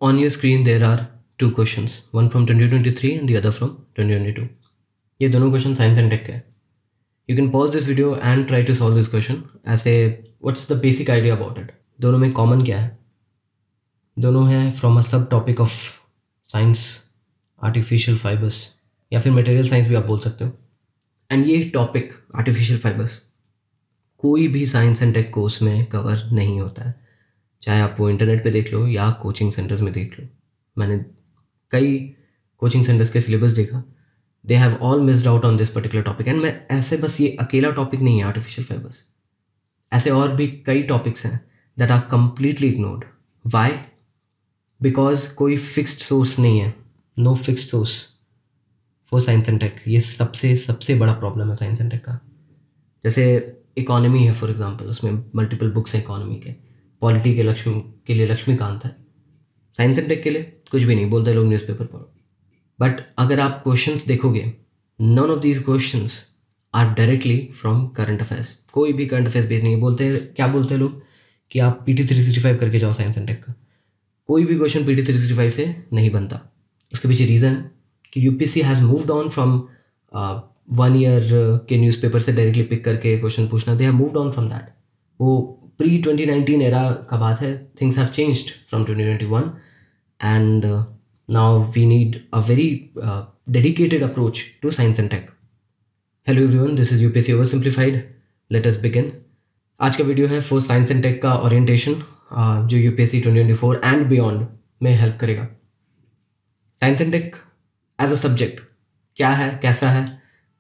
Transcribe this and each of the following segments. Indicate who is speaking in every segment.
Speaker 1: On your screen there are two questions, one from 2023 and the other from 2022. ये दोनों question science and take के हैं. You can pause this video and try to solve this question. ऐसे what's the basic idea about it? दोनों में common क्या है? दोनों हैं फ्रॉम अ सब topic of science, artificial fibres या फिर मटेरियल साइंस भी आप बोल सकते हो. एंड ये टॉपिक आर्टिफिशियल फाइबर्स कोई भी साइंस एंड टेक कोर्स में कवर नहीं होता है, चाहे आप वो इंटरनेट पे देख लो या कोचिंग सेंटर्स में देख लो. मैंने कई कोचिंग सेंटर्स के सिलेबस देखा, they have all missed out on this particular topic. And मैं ऐसे बस ये अकेला टॉपिक नहीं है आर्टिफिशियल फाइबर्स, ऐसे और भी कई टॉपिक्स हैं that are completely ignored. Why? Because कोई फिक्स्ड सोर्स नहीं है, no fixed source for science and tech. ये सबसे सबसे बड़ा प्रॉब्लम है साइंस एंड टेक का. जैसे इकोनॉमी है फॉर एग्जांपल, उसमें मल्टीपल बुक्स हैं इकोनॉमी के. पॉलिटी के लिए लक्ष्मीकांत है. साइंस एंड टेक के लिए कुछ भी नहीं, बोलते लोग न्यूज़पेपर पढ़ो. बट अगर आप क्वेश्चंस देखोगे, none of these questions are directly from current affairs. कोई भी करंट अफेयर्स बेस नहीं है. क्या बोलते हैं लोग कि आप PT 365 करके जाओ साइंस एंड टेक का. कोई भी क्वेश्चन PT 365 से नहीं बनता. उसके पीछे रीज़न कि UPSC has moved on from 1 year के न्यूज़पेपर से डायरेक्टली पिक करके क्वेश्चन पूछना. They have moved on from that. वो pre-2019 एरा का बात है. Things have changed from 2021 and now we need a very dedicated approach to science and tech. Hello everyone, this is UPSC oversimplified. Let us begin. आज का video है for science and tech का orientation, जो UPSC 2024 and beyond में help करेगा. Science and tech as a subject क्या है, कैसा है,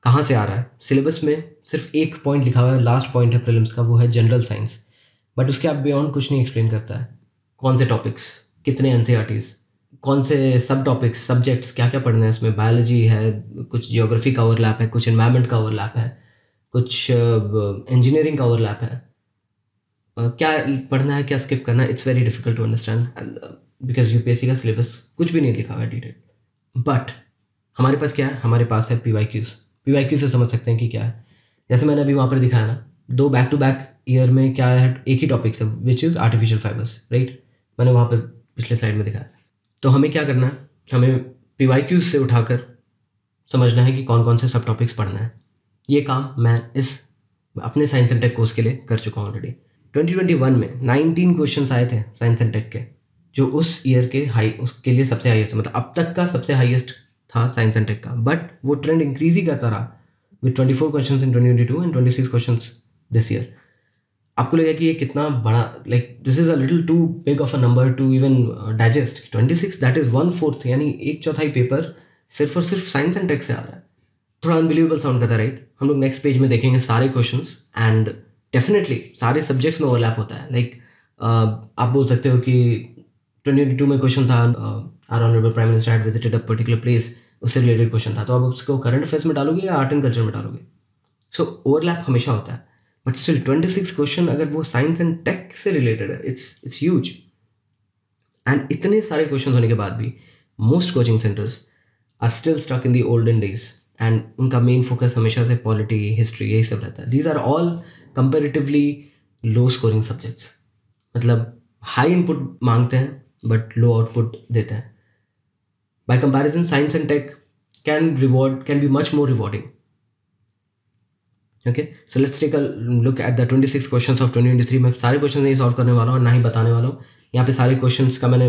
Speaker 1: कहाँ से आ रहा है. सिलेबस में सिर्फ एक पॉइंट लिखा हुआ है, लास्ट पॉइंट है प्रीलिम्स का, वो है जनरल साइंस. बट उसके आप बियॉन्ड कुछ नहीं एक्सप्लेन करता है. कौन से टॉपिक्स, कितने NCERTs, कौन से सब टॉपिक्स, सब्जेक्ट्स, क्या क्या पढ़ना है उसमें. बायोलॉजी है, कुछ जियोग्राफी का ओवरलैप है, कुछ एनवायरनमेंट का ओवरलैप है, कुछ इंजीनियरिंग का ओवरलैप है. क्या पढ़ना है, क्या स्किप करना है, it's very difficult to understand because UPSC का सिलेबस कुछ भी नहीं लिखा हुआ है डिटेल. बट हमारे पास क्या है, हमारे पास है PYQ से समझ सकते हैं कि क्या है. जैसे मैंने अभी वहाँ पर दिखाया ना, 2 बैक टू बैक ईयर में क्या है, एक ही टॉपिक्स है which is artificial fibres, right. मैंने वहाँ पर पिछले स्लाइड में दिखाया. तो हमें क्या करना है, हमें PYQ से उठाकर समझना है कि कौन कौन से सब टॉपिक्स पढ़ना है. ये काम मैं इस अपने साइंस एंड टेक कोर्स के लिए कर चुका हूँ ऑलरेडी. 2021 में 19 क्वेश्चन आए थे साइंस एंड टेक के, जो उस ईयर के उसके लिए सबसे हाईएस्ट, मतलब अब तक का सबसे हाईएस्ट था साइंस एंड टेक का. बट वो ट्रेंड इंक्रीज ही करता रहा with 24 questions in 2022 and 26 questions this year. आपको लगेगा कि ये कितना बड़ा, like this is a little too big of a number to even digest. 26, that is 1/4, यानी 1/4 पेपर सिर्फ और सिर्फ साइंस एंड टेक से आ रहा है. थोड़ा अनबिलीवेबल साउंड करता है, राइट. हम लोग नेक्स्ट पेज में देखेंगे सारे क्वेश्चंस एंड डेफिनेटली सारे सब्जेक्ट्स में ओवरलैप होता है. लाइक आप बोल सकते हो कि 2022 में क्वेश्चन था our honourable prime minister had visited a particular place, उससे रिलेटेड क्वेश्चन था. तो आप उसको करंट अफेयर्स में डालोगे या आर्ट एंड कल्चर में डालोगे. सो ओवरलैप हमेशा होता है. बट स्टिल 26 क्वेश्चन अगर वो साइंस एंड टेक से रिलेटेड है, इट्स ह्यूज. एंड इतने सारे क्वेश्चन होने के बाद भी most coaching centres are still stuck in the olden days and उनका मेन फोकस हमेशा से पॉलिटी, हिस्ट्री, यही सब रहता है. These are all comparatively low scoring subjects. मतलब हाई इनपुट मांगते हैं बट लो आउटपुट देते हैं. By comparison science and tech can be much more rewarding. Okay, so let's take a look at the 26 questions of 2023. मैं सारे question नहीं solve करने वाला हूँ, ना ही बताने वाला हूँ. यहाँ पे सारे क्वेश्चंस का मैंने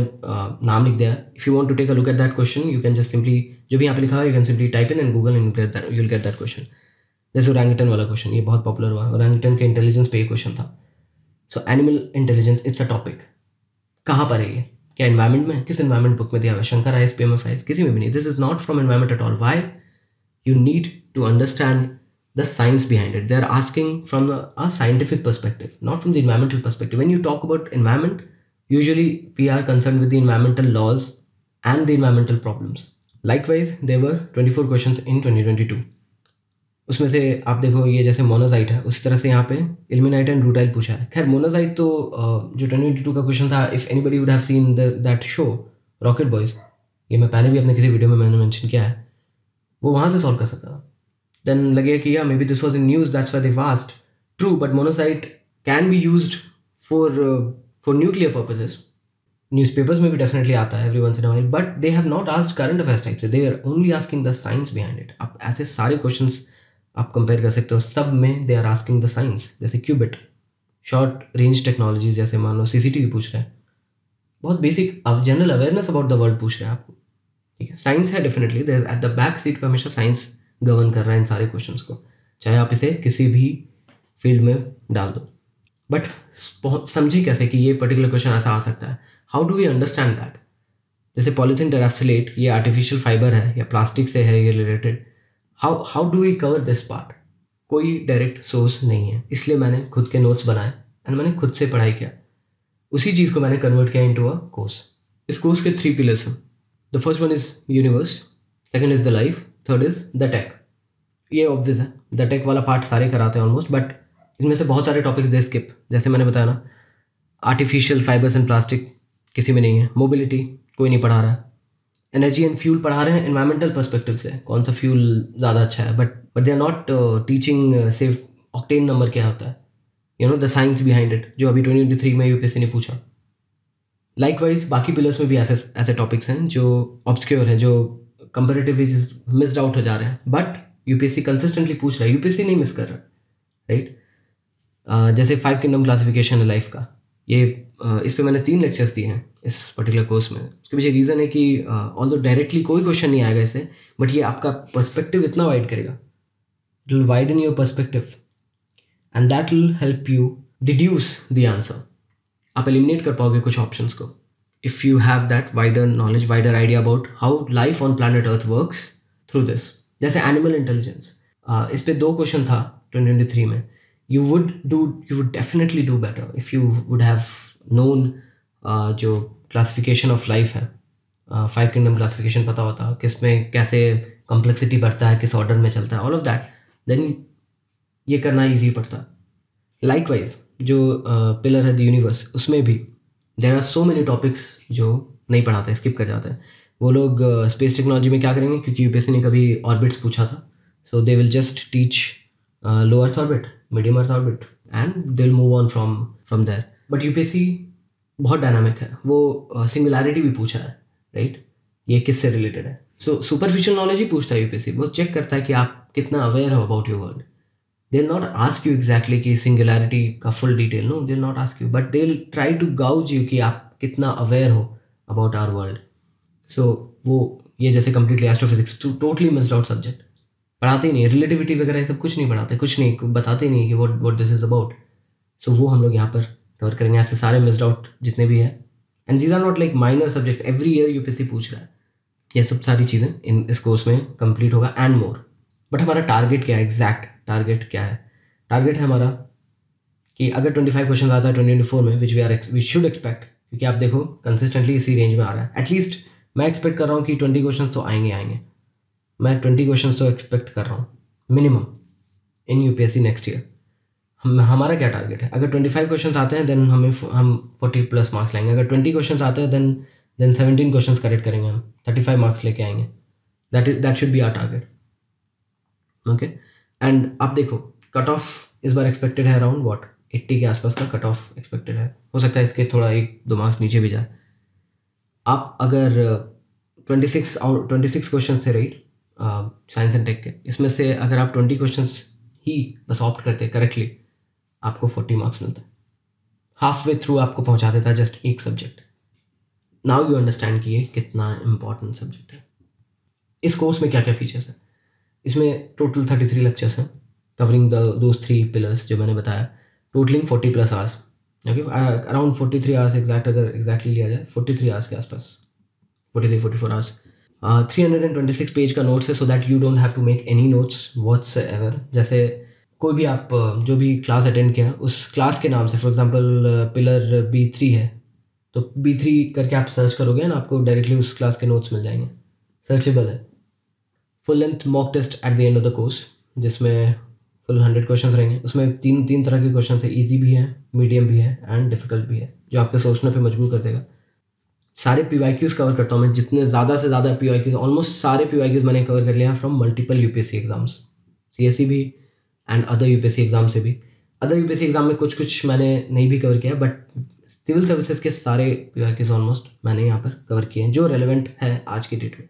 Speaker 1: नाम लिख दिया है. If you want to take a look at that question, you can just simply, जो भी यहाँ पे लिखा है, you can simply type in and Google and you will get that question. जैसे ओरंगुटन वाला क्वेश्चन, ये बहुत पॉपुलर हुआ. ओरंगुटन के इंटेलिजेंस पे ये क्वेश्चन था. So animal intelligence, it's a topic. कहाँ पर है ये, क्या एनवायरमेंट में, किस एनवायरमेंट बुक में दिया हुआ है, शंकर IAS PMFIS, किसी में भी नहीं. This is not from environment at all. Why? You need to understand the science behind it. They are asking from a scientific perspective, not from the environmental perspective. When you talk about environment, usually we are concerned with the environmental laws and the environmental problems. Likewise, there were 24 questions in 2022. उसमें से आप देखो, ये जैसे monocyte है, उसी तरह से यहाँ पे इल्मेनाइट एंड रूटाइल पूछा है. खैर मोनोसाइट तो जो 2022 का क्वेश्चन था, if anybody would have seen that show rocket boys, ये मैं पहले भी अपने किसी वीडियो में मैंने मेंशन किया है, वो वहाँ से सॉल्व कर सकता था. Then लगेगा कि maybe this was in news, that's why they've asked. True, but monocyte can be used for nuclear purposes. Newspapers में भी डेफिनेटली आता है every once in a while, but they have not asked current affairs type से, they are only asking the science behind it. आप ऐसे सारे questions आप compare कर सकते हो, सब में they are asking the science. जैसे क्यूबिट, शॉर्ट रेंज टेक्नोलॉजी, जैसे मान लो सीसीटीवी पूछ रहे हैं, बहुत basic general awareness about the world पूछ रहे हैं आपको. ठीक है, साइंस है definitely, at the back seat पे हमेशा साइंस गवर्न कर रहा है इन सारे क्वेश्चंस को, चाहे आप इसे किसी भी फील्ड में डाल दो. बट समझिए कैसे कि ये पर्टिकुलर क्वेश्चन ऐसा आ सकता है. How do we understand that? जैसे पॉलीथीन टेराफ्सिलेट, ये आर्टिफिशियल फाइबर है या प्लास्टिक से है ये related, how do we cover this part? कोई डायरेक्ट सोर्स नहीं है, इसलिए मैंने खुद के नोट्स बनाए एंड मैंने खुद से पढ़ाई किया. उसी चीज़ को मैंने कन्वर्ट किया इनटू अ कोर्स. इस कोर्स के 3 पिलर्स हैं. The first one is universe, second is the life, third is the tech. ये ऑब्वियस है, द टेक वाला पार्ट सारे कराते हैं ऑलमोस्ट, बट इनमें से बहुत सारे टॉपिक्स दे स्किप. जैसे मैंने बताया ना, आर्टिफिशियल फाइबर्स एंड प्लास्टिक किसी में नहीं है, मोबिलिटी कोई नहीं पढ़ा रहा है, एनर्जी एंड फ्यूल पढ़ा रहे हैं एनवायरमेंटल पर्सपेक्टिव से, कौन सा फ्यूल ज़्यादा अच्छा है, but they are not teaching safe octane number क्या होता है, you know the science behind it, जो अभी 2023 में यूपीएससी ने पूछा. लाइकवाइज बाकी पिलर्स में भी ऐसे टॉपिक्स हैं जो ऑब्सक्योर हैं, जो कंपेरेटिवली मिस्ड आउट हो जा रहे हैं, बट यूपीएससी कंसिस्टेंटली पूछ रहा है, यूपीएससी नहीं मिस कर रहा, राइट. जैसे 5 किंगडम क्लासिफिकेशन है लाइफ का, ये इस पे मैंने 3 लेक्चर्स दिए हैं इस पर्टिकुलर कोर्स में. उसके पीछे रीज़न है कि ऑल्दो डायरेक्टली कोई क्वेश्चन नहीं आएगा इससे, बट ये आपका पर्सपेक्टिव इतना वाइड करेगा, it will widen your perspective and that will help you deduce the answer. आप एलिमिनेट कर पाओगे कुछ ऑप्शंस को if you have that wider knowledge, wider idea about how life on planet earth works through this. जैसे animal intelligence, इस पे 2 question था 2023 में. you would definitely do better if you would have known जो classification of life है, 5 kingdom classification पता होता, किस में कैसे कॉम्प्लेक्सिटी बढ़ता है, किस ऑर्डर में चलता है, ऑल ऑफ दैट, देन ये करना ईजी पड़ता. लाइकवाइज जो पिलर है द यूनिवर्स, उसमें भी there are so many topics जो नहीं पढ़ाते, स्किप कर जाते हैं. वो लोग स्पेस टेक्नोलॉजी में क्या करेंगे, क्योंकि यूपीएससी ने कभी ऑर्बिट्स पूछा था, so they will just teach low earth orbit, medium earth orbit and they will move on from there. But UPSC बहुत डायनामिक है, वो सिंगुलैरिटी भी पूछा है, राइट, ये किससे रिलेटेड है. सो सुपरफिशियल नॉलेज ही पूछता है यूपीएससी, वो चेक करता है कि आप कितना अवेयर हो about your world. They will not ask you exactly कि सिंगुलैरिटी का full detail, no, they will not ask you, but they will try to gauge you कि आप कितना अवेयर हो अबाउट आवर वर्ल्ड. सो वो ये जैसे completely astrophysics totally missed out subject, पढ़ाते ही नहीं, रिलेटिविटी वगैरह ये सब कुछ नहीं पढ़ाते, कुछ नहीं बताते ही नहीं कि व्हाट दिस इज अबाउट. सो वो हम लोग यहाँ पर कवर करेंगे, ऐसे सारे मिस्ड आउट जितने भी है. And these are not like minor subjects, every year UPSC पूछ रहा है. ये सब सारी चीज़ें इस कोर्स में कंप्लीट होगा एंड मोर. बट हमारा टारगेट क्या है, एग्जैक्ट टारगेट क्या है? टारगेट है हमारा कि अगर 25 क्वेश्चन आता है 2024 में, वी शुड एक्सपेक्ट, क्योंकि आप देखो कंसिस्टेंटली इसी रेंज में आ रहा है. एटलीस्ट मैं एक्सपेक्ट कर रहा हूँ कि 20 क्वेश्चन तो आएंगे. मैं 20 क्वेश्चन तो एक्सपेक्ट कर रहा हूँ minimum in UPSC next year. हमारा क्या टारगेट है? अगर 25 क्वेश्चन आते हैं देन हम 40+ मार्क्स लाएंगे. अगर 20 क्वेश्चन आते हैं देन 17 क्वेश्चन करेक्ट करेंगे, हम 35 मार्क्स लेके आएंगे. That should be our target. Okay. And आप देखो कट ऑफ इस बार एक्सपेक्टेड है अराउंड 80 के आसपास का कट ऑफ एक्सपेक्टेड है. हो सकता है इसके थोड़ा 1-2 मार्क्स नीचे भी जाए. आप अगर 26 क्वेश्चन थे, राइट, साइंस एंड टेक के, इसमें से अगर आप 20 क्वेश्चन ही बस ऑप्ट करते करेक्टली, आपको 40 मार्क्स मिलते. हाफ वे थ्रू आपको पहुंचा देता जस्ट एक सब्जेक्ट. नाउ यू अंडरस्टैंड कि ये कितना इंपॉर्टेंट सब्जेक्ट है. इस कोर्स में क्या क्या फीचर्स हैं? इसमें टोटल 33 लेक्चर्स हैं कवरिंग दोज 3 पिलर्स जो मैंने बताया, totalling 40+ hours. Okay, around 43 hours exact, अगर एग्जैक्टली लिया जाए 43 आवर्स के आसपास, 43-44 आवर्स. 326 पेज का नोट्स है, so that you don't have to make any notes whatsoever. जैसे कोई भी आप जो भी क्लास अटेंड किया उस क्लास के नाम से, फॉर एग्जांपल पिलर B3 है तो B3 करके आप सर्च करोगे ना, आपको डायरेक्टली उस क्लास के नोट्स मिल जाएंगे, सर्चेबल है. Full length mock test at the end of the course, जिसमें फुल 100 क्वेश्चन रहेंगे. उसमें तीन तरह के क्वेश्चन है, ईजी भी है, मीडियम भी है एंड डिफिकल्ट भी है, जो आपके सोचने पे मजबूर कर देगा. सारे PYQs कवर करता हूँ मैं, जितने ज़्यादा से ज़्यादा PYQs, ऑलमोस्ट सारे PYQs मैंने कवर कर लिया from multiple UPSC exams, CSE भी एंड अदर यूपीएससी एग्जाम से भी. अदर यूपीएससी एग्जाम में कुछ मैंने नहीं भी कवर किया, बट सिविल सर्विसेज के सारे पीवाईक्यूज ऑलमोस्ट मैंने यहाँ पर कवर किए हैं जो रेलेवेंट है आज की डेट में।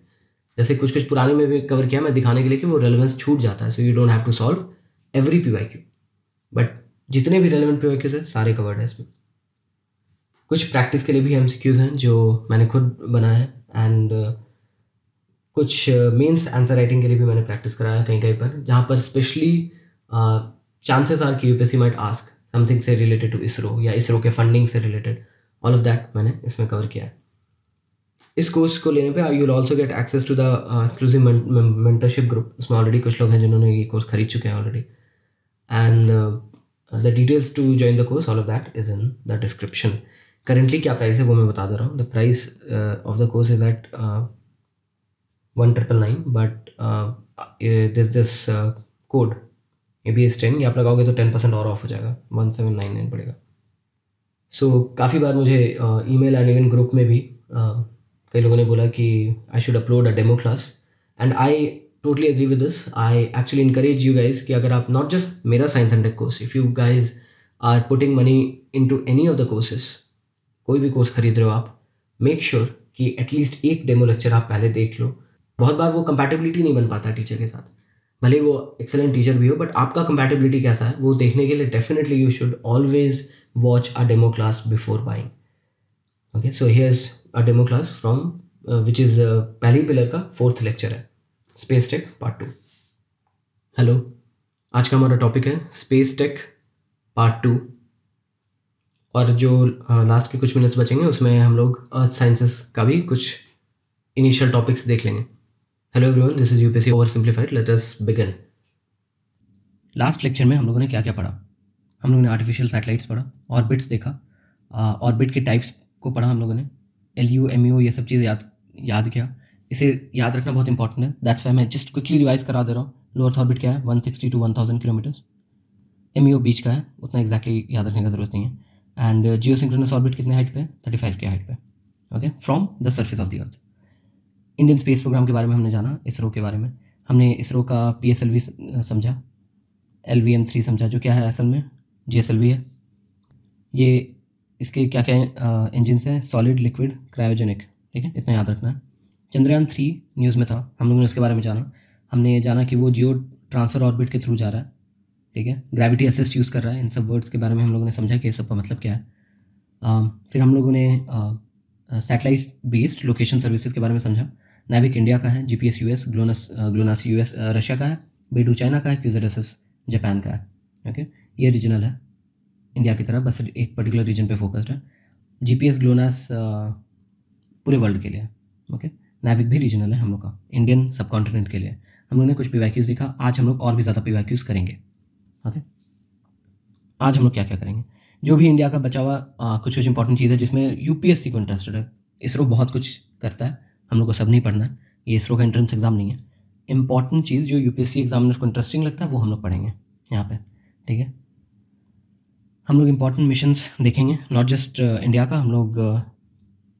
Speaker 1: जैसे कुछ कुछ पुराने में भी कवर किया मैं दिखाने के लिए कि वो रेलेवेंस छूट जाता है, so you don't have to solve every PYQ, but जितने भी रेलेवेंट पीवाईक्यूज हैं सारे कवर्ड है इसमें। कुछ प्रैक्टिस के लिए भी एमसीक्यूज हैं जो मैंने खुद बनाए हैं, एंड कुछ मेंस आंसर राइटिंग के लिए भी मैंने प्रैक्टिस कराया कहीं कहीं पर, जहाँ पर स्पेशली चांसेस आर कि यूपीएससी माइट आस्क समथिंग से रिलेटेड टू इसरो या इसरो के फंडिंग से रिलेटेड, ऑल ऑफ दैट मैंने इसमें कवर किया है। इस कोर्स को लेने पे you will also get access to the exclusive mentorship group. उसमें ऑलरेडी कुछ लोग हैं जिन्होंने ये कोर्स खरीद चुके हैं already, and the details to join the course all of that is in the description. Currently क्या प्राइस है वो मैं बता दे रहा हूँ। The price of the course is at 1999, but this code ABS10 ये आप लगाओगे तो 10% और ऑफ हो जाएगा, 1799 पड़ेगा। सो काफ़ी बार मुझे ईमेल एंड इवन ग्रुप में भी कई लोगों ने बोला कि I should upload a demo class, and I totally agree with this. I actually encourage you guys कि अगर आप नॉट जस्ट मेरा science and tech course, if you guys are putting money into any of the courses, कोई भी course खरीद रहे हो आप, मेक श्योर कि एटलीस्ट एक डेमो लेक्चर आप पहले देख लो। बहुत बार वो कंपैटिबिलिटी नहीं बन पाता टीचर के साथ, भले वो एक्सेलेंट टीचर भी हो, बट आपका कंपैटिबिलिटी कैसा है वो देखने के लिए definitely you should always watch a demo class before buying. Okay, so here's a demo class from which is पहली पिलर का 4th लेक्चर है, स्पेस टेक पार्ट 2। हेलो, आज का हमारा टॉपिक है स्पेस टेक पार्ट 2, और जो लास्ट के कुछ मिनट्स बचेंगे उसमें हम लोग अर्थ साइंसेस का भी कुछ इनिशियल टॉपिक्स देख लेंगे। Hello everyone, this is UPSC over simplified, late us begin. Last lecture में हम लोगों ने क्या क्या पढ़ा? हम लोगों ने आर्टिफिशियल सैटेलाइट्स पढ़ा, ऑर्बिट्स देखा, ऑर्बिट के टाइप्स को पढ़ा हम लोगों ने, LU MU ये सब चीज़ याद किया। इसे याद रखना बहुत इंपॉर्टेंट है, दैट्स वाई मैं जस्ट क्विकली रिवाइज करा दे रहा हूँ। लो अर्थ ऑर्बिट क्या है? 160 to 1000 किलोमीटर्स। MU बीच का है, उतना एग्जैक्टली याद रखने का जरूरत नहीं है। एंड जियोसिंक्रोनस ऑर्बिट कितने हाइट पे? 35 के हाइट पे, okay, from the surface of the earth. Indian space programme के बारे में हमने जाना, इसरो के बारे में हमने इसरो का PSLV समझा, LVM-3 समझा, जो क्या है असल में GSLV है। ये इसके क्या क्या इंजन्स हैं? सॉलिड, लिक्विड, क्रायोजेनिक, ठीक है, इतना याद रखना है। चंद्रयान 3 न्यूज़ में था, हम लोगों ने उसके बारे में जाना। हमने जाना कि वो जियो ट्रांसफर ऑर्बिट के थ्रू जा रहा है, ठीक है, ग्रेविटी असिस्ट यूज़ कर रहा है। इन सब वर्ड्स के बारे में हम लोगों ने समझा कि इस सब का मतलब क्या है। फिर हम लोगों ने सैटेलाइट बेस्ड लोकेशन सर्विसेज के बारे में समझा। नाविक इंडिया का है, GPS US, GLONASS US Russia का है, बेडू चाइना का है, क्यूजरएसएस जापान का है। ओके, ये रीजनल है इंडिया की तरह, बस एक पर्टिकुलर रीजन पे फोकस्ड है। GPS ग्लोनास पूरे वर्ल्ड के लिए है। ओके, नाविक भी रीजनल है हम लोग का, इंडियन सब कॉन्टिनेंट के लिए। हम लोगों ने कुछ PYQs देखा, आज हम लोग और भी ज़्यादा PYQs करेंगे। ओके, आज हम लोग क्या क्या करेंगे? जो भी इंडिया का बचा हुआ कुछ कुछ इंपॉर्टेंट चीज़ है जिसमें UPSC को इंटरेस्टेड है। इसरो बहुत कुछ करता है, हम लोग को सब नहीं पढ़ना है, ये इसरो का एंट्रेंस एग्जाम नहीं है। इंपॉर्टेंट चीज़ जो UPSC एग्जामिनर को इंटरेस्टिंग लगता है वो हम लोग पढ़ेंगे यहाँ पे, ठीक है। हम लोग इंपॉर्टेंट मिशंस देखेंगे, नॉट जस्ट इंडिया का, हम लोग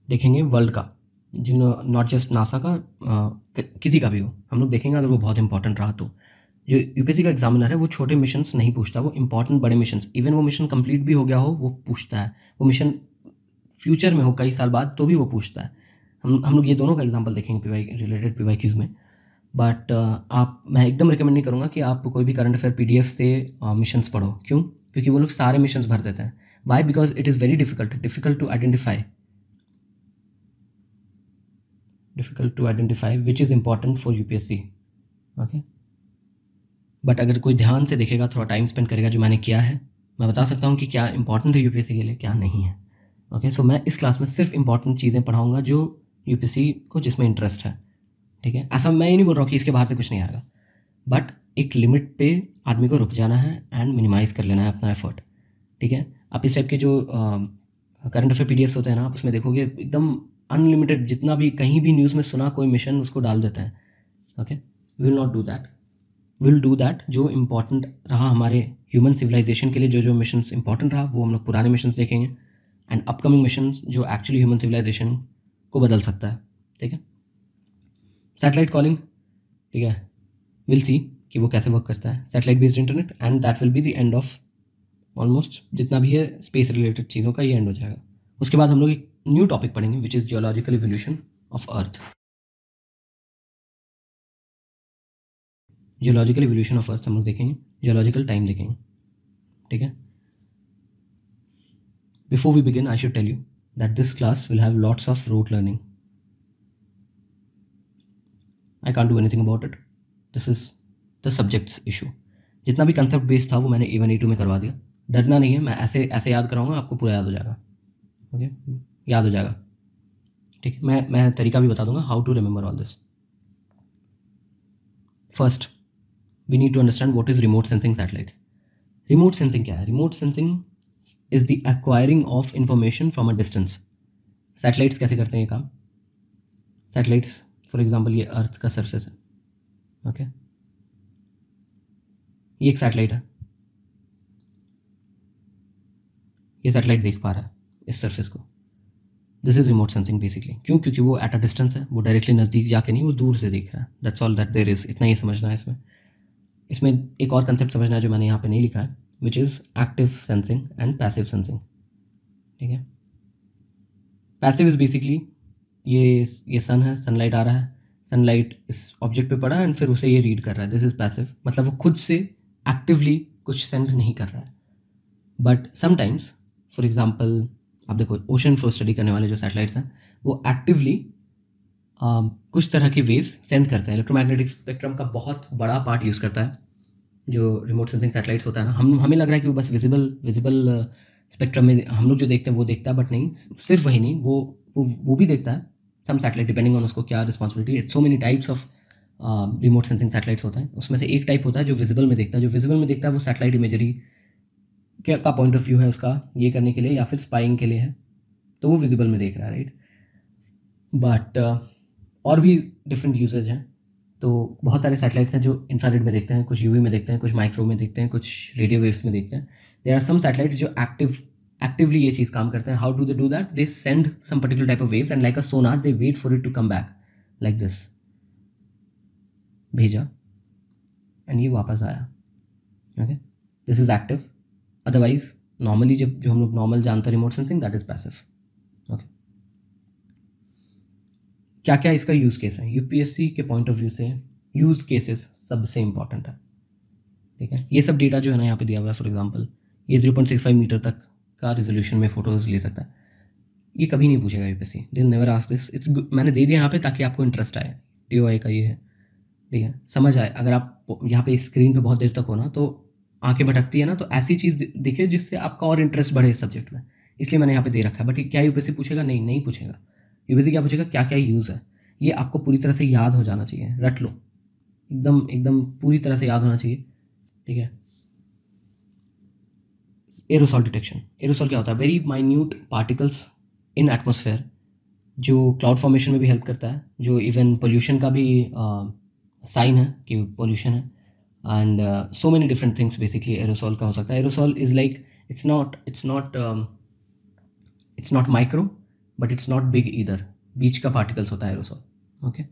Speaker 1: देखेंगे वर्ल्ड का, जिन नॉट जस्ट नासा का, किसी का भी हो हम लोग देखेंगे अगर वो बहुत इंपॉर्टेंट रहा तो। जो UPSC का एग्जामिनर है वो छोटे मिशंस नहीं पूछता, वो इंपॉर्टेंट बड़े मिशंस, इवन वो मिशन कंप्लीट भी हो गया हो वो पूछता है, वो मिशन फ्यूचर में हो कई साल बाद तो भी वो पूछता है। हम लोग ये दोनों का एग्जांपल देखेंगे रिलेटेड PYQs में। बट मैं एकदम रिकमेंड नहीं करूँगा कि आप कोई भी करंट अफेयर PDF से मिशंस पढ़ो। क्यों? क्योंकि वो लोग सारे मिशंस भर देते हैं। Why? Because it is very difficult to identify which is important for UPSC। Okay, but अगर कोई ध्यान से देखेगा, थोड़ा टाइम स्पेंड करेगा, जो मैंने किया है, मैं बता सकता हूँ कि क्या इंपॉर्टेंट है UPSC के लिए, क्या नहीं है। ओके, सो मैं इस क्लास में सिर्फ इंपॉर्टेंट चीज़ें पढ़ाऊँगा जो UPSC को जिसमें इंटरेस्ट है, ठीक है। ऐसा मैं ही नहीं बोल रहा हूँ कि इसके बाहर से कुछ नहीं आएगा, बट एक लिमिट पे आदमी को रुक जाना है एंड मिनिमाइज़ कर लेना है अपना एफर्ट, ठीक है। आप इस टाइप के जो करंट अफेयर PDFs होते हैं ना, आप उसमें देखोगे एकदम अनलिमिटेड, जितना भी कहीं भी न्यूज़ में सुना कोई मिशन उसको डाल देते हैं। Okay, will not do that, will do that जो इम्पॉर्टेंट रहा हमारे ह्यूमन सिविलाइजेशन के लिए, जो मिशंस इंपॉर्टेंट रहा वो हम लोग पुराने मिशंस देखेंगे, एंड अपकमिंग मिशंस जो एक्चुअली ह्यूमन सिविलाइजेशन को बदल सकता है, ठीक है। सैटेलाइट कॉलिंग, ठीक है, विल सी कि वो कैसे वर्क करता है, satellite based internet, and that will be the end of almost जितना भी है स्पेस रिलेटेड चीज़ों का, ये एंड हो जाएगा। उसके बाद हम लोग एक न्यू टॉपिक पढ़ेंगे which is geological evolution of earth. Geological evolution of earth हम लोग देखेंगे, जियोलॉजिकल टाइम देखेंगे, ठीक है। Before we begin I should tell you that this class will have lots of rote learning. I can't do anything about it, this is the subject's issue. जितना भी concept based था वो मैंने A1 A2 में करवा दिया। डरना नहीं है, मैं ऐसे ऐसे याद कराऊंगा, आपको पूरा याद हो जाएगा। ओके, याद हो जाएगा, ठीक है। मैं तरीका भी बता दूंगा how to remember all this. First we need to understand what is remote sensing satellites. Remote sensing क्या है? Remote sensing is the acquiring of information from a distance. Satellites कैसे करते हैं ये काम? सैटेलाइट्स फॉर एग्जाम्पल ये अर्थ का surface है, ओके, ये एक सैटेलाइट है, ये सैटेलाइट देख पा रहा है इस सरफेस को। This is remote sensing basically. क्यों? क्योंकि वो एट अ डिस्टेंस है, वो डायरेक्टली नज़दीक जाके नहीं, वो दूर से देख रहा है। That's all that there is. इतना ही समझना है इसमें। इसमें एक और कंसेप्ट समझना है जो मैंने यहाँ पे नहीं लिखा है, which is active sensing and passive sensing, ठीक है। पैसिव इज बेसिकली ये सन है, सनलाइट आ रहा है, सनलाइट इस ऑब्जेक्ट पे पड़ा एंड फिर उसे ये रीड कर रहा है। दिस इज पैसिव, मतलब वो खुद से एक्टिवली कुछ सेंड नहीं कर रहा है। बट समटाइम्स फॉर एग्जाम्पल आप देखो, ओशन फ्लो स्टडी करने वाले जो सैटेलाइट्स हैं वो एक्टिवली कुछ तरह के वेव्स सेंड करते हैं। इलेक्ट्रोमैग्नेटिक स्पेक्ट्रम का बहुत बड़ा पार्ट यूज़ करता है जो रिमोट सेंसिंग सैटेलाइट्स होता है ना। हमें लग रहा है कि वो बस विजिबल स्पेक्ट्रम में हम लोग जो देखते हैं वो देखता है, बट नहीं, सिर्फ वही नहीं, वो भी देखता है। सम सैटेलाइट डिपेंडिंग ऑन उसको क्या रिस्पॉन्सिबिलिटी है। So many types of remote sensing satellites होते हैं। उसमें से एक टाइप होता है जो विजिबल में देखता है। जो विजिबल में देखता है वो सैटेलाइट इमेजरी का पॉइंट ऑफ व्यू है उसका, ये करने के लिए या फिर स्पाइंग के लिए है, तो वो विजिबल में देख रहा है, राइट। बट और भी डिफरेंट यूजेज हैं। तो बहुत सारे सैटेलाइट्स हैं जो इंफ्रारेड में देखते हैं, कुछ यूवी में देखते हैं, कुछ माइक्रो में देखते हैं, कुछ रेडियो वेव्स में देखते हैं। देयर आर सम सैटेलाइट्स जो एक्टिवली ये चीज़ काम करते हैं। How do they do that? They send some particular type of waves and like a sonar they wait for it to come back like this. भेजा एंड ये वापस आया, ओके, this is active. Otherwise normally जो हम लोग normal जानते हैं remote sensing, that is passive, okay. क्या क्या इसका यूज़ केस है? यूपीएससी के पॉइंट ऑफ व्यू से यूज़ केसेस सबसे इंपॉर्टेंट है, ठीक है। ये सब डेटा जो है ना यहाँ पे दिया हुआ है, फॉर एग्जांपल ये 0.65 मीटर तक का रेजोल्यूशन में फोटोज ले सकता है। ये कभी नहीं पूछेगा UPSC, they will never ask this. It's मैंने दे दिया यहाँ पे ताकि आपको इंटरेस्ट आए। टीओआई का ये है, ठीक है, समझ आए। अगर आप यहाँ पे स्क्रीन पे बहुत देर तक हो ना तो आंखें भटकती है ना, तो ऐसी चीज़ दिखे जिससे आपका और इंटरेस्ट बढ़े इस सब्जेक्ट में, इसलिए मैंने यहाँ पे दे रखा है। बट क्या यूपीएससी पूछेगा? नहीं, नहीं पूछेगा। यूपीएससी क्या पूछेगा? क्या क्या यूज़ है। ये आपको पूरी तरह से याद हो जाना चाहिए, रट लो, एकदम एकदम पूरी तरह से याद होना चाहिए, ठीक है। Aerosol detection. एरोसॉल क्या होता है? Very minute particles in atmosphere, जो क्लाउड फॉर्मेशन में भी हेल्प करता है, जो इवन पोल्यूशन का भी साइन है कि पोल्यूशन है। And so many different things basically aerosol का हो सकता है। Aerosol is like it's not micro but it's not big either, बीच का पार्टिकल्स होता है एरोसॉल, ओके।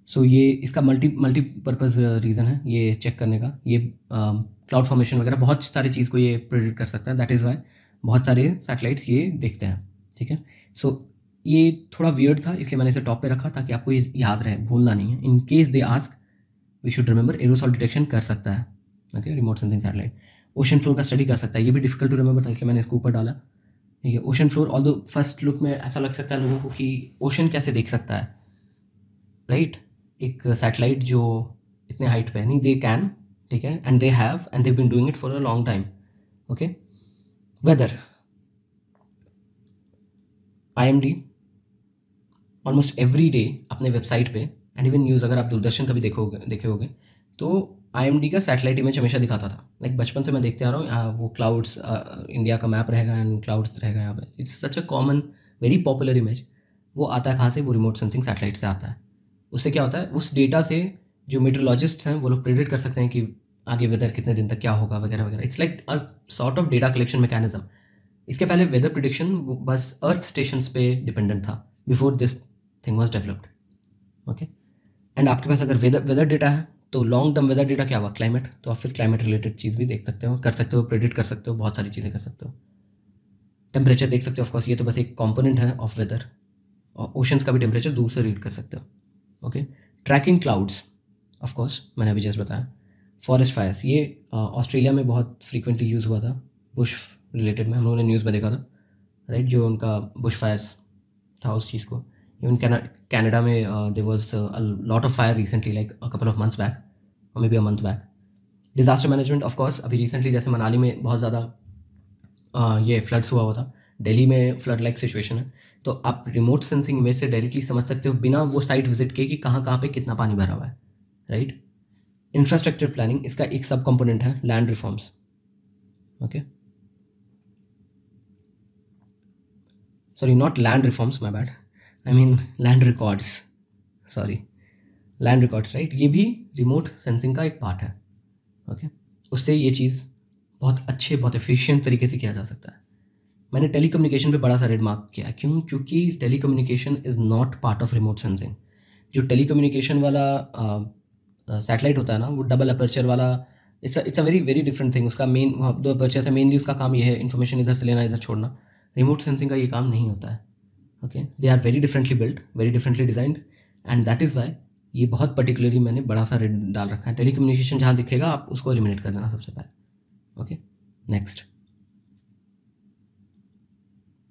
Speaker 1: सो ये इसका मल्टीपर्पज़ रीज़न है ये चेक करने का। ये क्लाउड फॉर्मेशन वगैरह बहुत सारी चीज़ को ये प्रेडिक्ट कर सकता है। दैट इज़ वाई बहुत सारे सैटेलाइट्स ये देखते हैं, ठीक है। सो ये थोड़ा वियर्ड था, इसलिए मैंने इसे टॉप पे रखा ताकि आपको ये याद रहे, भूलना नहीं है। In case they ask we should remember aerosol detection कर सकता है, okay, remote sensing satellite. Ocean floor का स्टडी कर सकता है, ये भी डिफिकल्ट टू रिमेंबर था इसलिए मैंने इसको ऊपर डाला, ठीक है। Ocean floor, although first look में ऐसा लग सकता है लोगों को कि ओशन कैसे देख सकता है, राइट, एक सैटेलाइट जो इतने हाइट पे है। नहीं, दे कैन, ठीक है, and they been doing it for a long time, okay. Weather, IMD almost every day अपने वेबसाइट पे एंड इवन न्यूज़, अगर आप दूरदर्शन का भी देखे होगे तो IMD का सैटेलाइट इमेज हमेशा दिखाता था। लाइक बचपन से मैं देखते आ रहा हूँ, वो क्लाउड्स, इंडिया का मैप रहेगा एंड क्लाउड्स रहेगा यहाँ पे। It's such a common very popular image. वो आता है कहाँ से? वो रिमोट सेंसिंग सैटेलाइट से आता है। उससे क्या होता है? उस डेटा से जो मेट्रोलॉजिस्ट हैं वो लोग प्रेडिक्ट कर सकते हैं कि आगे वेदर कितने दिन तक क्या होगा वगैरह वगैरह। It's like a sort of data collection mechanism. इसके पहले वेदर प्रिडिक्शन बस अर्थ स्टेशंस पे डिपेंडेंट था, before this thing was developed, okay. And आपके पास अगर वेदर डेटा है तो लॉन्ग टर्म वेदर डेटा क्या हुआ? क्लाइमेट। तो आप फिर क्लाइमेट रिलेटेड चीज़ भी देख सकते हो, कर सकते हो, प्रेडिक्ट कर सकते हो, बहुत सारी चीज़ें कर सकते हो, टेम्परेचर देख सकते हो ऑफकोर्स, ये तो बस एक कंपोनेंट है ऑफ वेदर। और ओशंस का भी टेम्परेचर दूर से रीड कर सकते हो। ओके, ट्रैकिंग क्लाउड्स ऑफकोर्स मैंने अभी जस्ट बताया। फॉरेस्ट फायर्स, ये ऑस्ट्रेलिया में बहुत फ्रीक्वेंटली यूज़ हुआ था बुश रिलेटेड में, हम लोगों ने न्यूज़ में देखा था राइट, जो उनका बुश फायर्स था उस चीज़ को। इवन कनाडा में there was a lot of fire recently, like a couple of months back और maybe a month back. Disaster management of course, अभी रिसेंटली जैसे मनाली में बहुत ज़्यादा ये फ्लड्स हुआ था, दिल्ली में फ्लड लाइक सिचुएशन है, तो आप रिमोट सेंसिंग इमेज से डायरेक्टली समझ सकते हो बिना वो साइट विजिट के कि कहाँ कहाँ पे कितना पानी भरा हुआ है राइट। इंफ्रास्ट्रक्चर प्लानिंग, इसका एक सब कंपोनेंट है land reforms. Okay, sorry not land reforms, my bad, I mean land records, sorry land records right, ये भी रिमोट सेंसिंग का एक पार्ट है। ओके, उससे ये चीज़ बहुत अच्छे बहुत एफिशिएंट तरीके से किया जा सकता है। मैंने टेलीकम्युनिकेशन पे बड़ा सा रेड मार्क किया, क्यों? क्योंकि telecommunication is not part of remote sensing. जो टेलीकम्युनिकेशन वाला सैटेलाइट होता है ना, वो डबल अपर्चर वाला, it's a very very different thing. उसका मेन दो अपर्चर है, मेनली उसका काम ये है इन्फॉर्मेशन इधर से लेना इधर छोड़ना। रिमोट सेंसिंग का ये काम नहीं होता है। Okay, they are very differently built, very differently designed, and that is why ये बहुत पर्टिकुलरली मैंने बड़ा सा रेड डाल रखा है। टेलीकम्युनिकेशन जहाँ दिखेगा आप उसको एलिमिनेट कर देना सबसे पहले। Okay, next.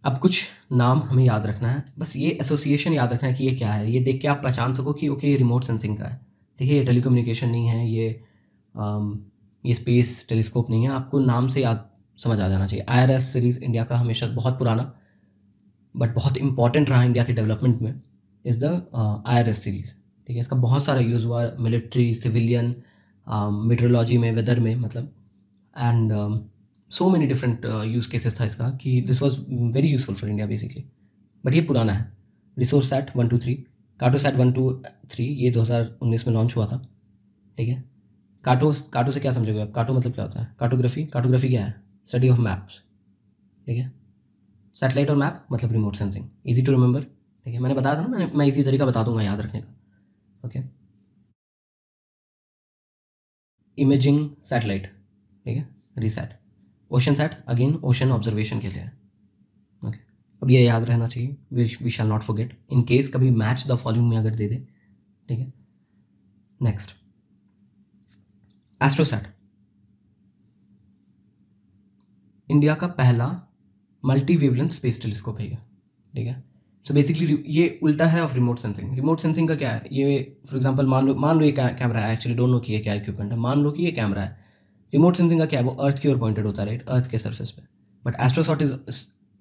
Speaker 1: अब कुछ नाम हमें याद रखना है, बस ये एसोसिएशन याद रखना है कि ये क्या है, ये देख के आप पहचान सको कि ओके ये रिमोट सेंसिंग का है। देखिए ये टेलीकम्युनिकेशन नहीं है, ये स्पेस टेलीस्कोप नहीं है, आपको नाम से याद समझ आ जाना चाहिए। IRS सीरीज़ इंडिया का हमेशा बहुत पुराना बट बहुत इंपॉर्टेंट रहा इंडिया के डेवलपमेंट में, इज़ द IRS सीरीज़। ठीक है, इसका बहुत सारा यूज़ हुआ मिलिट्री, सिविलियन, मीटरोलॉजी में, वेदर में, मतलब and so many different use cases था इसका कि this was very useful for India basically. But ये पुराना है। रिसोर्स सैट 123, कार्टोसैट 123, ये 2019 में लॉन्च हुआ था। ठीक है, काटो से क्या समझोगे आप? काटो मतलब क्या होता है? कार्टोग्राफी क्या है? Study of maps. ठीक है, सैटेलाइट और मैप मतलब remote sensing, easy to remember. ठीक है, मैंने बताया था ना, मैं इसी तरीका बता दूंगा याद रखने का। ओके, इमेजिंग सैटेलाइट, ठीक है, RISAT. Oceansat again ocean observation के लिए है। ओके, अब ये याद रहना चाहिए, we shall not forget in case कभी मैच द फॉलोइंग में अगर दे दे। ठीक है, नेक्स्ट एस्ट्रोसैट, इंडिया का पहला मल्टी वेवलेंथ स्पेस टेलीस्कोप है ये। ठीक है, सो बेसिकली ये उल्टा है of remote sensing. Remote sensing का क्या है? ये फॉर एग्जांपल मान लो ये कैमरा है, एक्चुअली डोंट नो कि ये क्या इक्विपमेंट है, मान लो कि ये कैमरा है। रिमोट सेंसिंग का क्या है? वो अर्थ की ओर पॉइंटेड होता है राइट, अर्थ के सरफेस पे। बट एस्ट्रोसॉट इज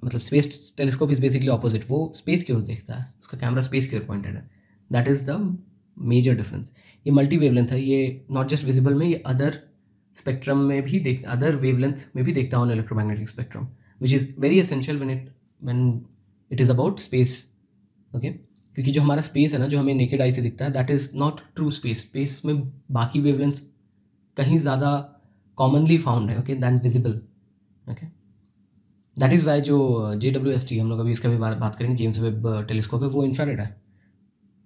Speaker 1: मतलब space telescope is basically opposite, वो स्पेस की ओर देखता है, उसका कैमरा स्पेस की ओर पॉइंटेड है। That is the major difference. ये मल्टी वेवलेंथ है, ये नॉट जस्ट विजिबल में, ये अदर स्पेक्ट्रम में भी अदर वेवलेंथ में भी देखता है, electromagnetic spectrum, which is very essential when it is about space. Okay, क्योंकि जो हमारा स्पेस है ना, जो हमें नेकेड आई से दिखता है, that is not true space. Space में बाकी वेवलेंथ कहीं ज़्यादा कॉमनली फाउंड है, okay, than visible. Okay, that is why जो JWST, हम लोग अभी इसका भी बात करेंगे, जेम्स वेब टेलीस्कोप है, वो इंफ्रारेड है।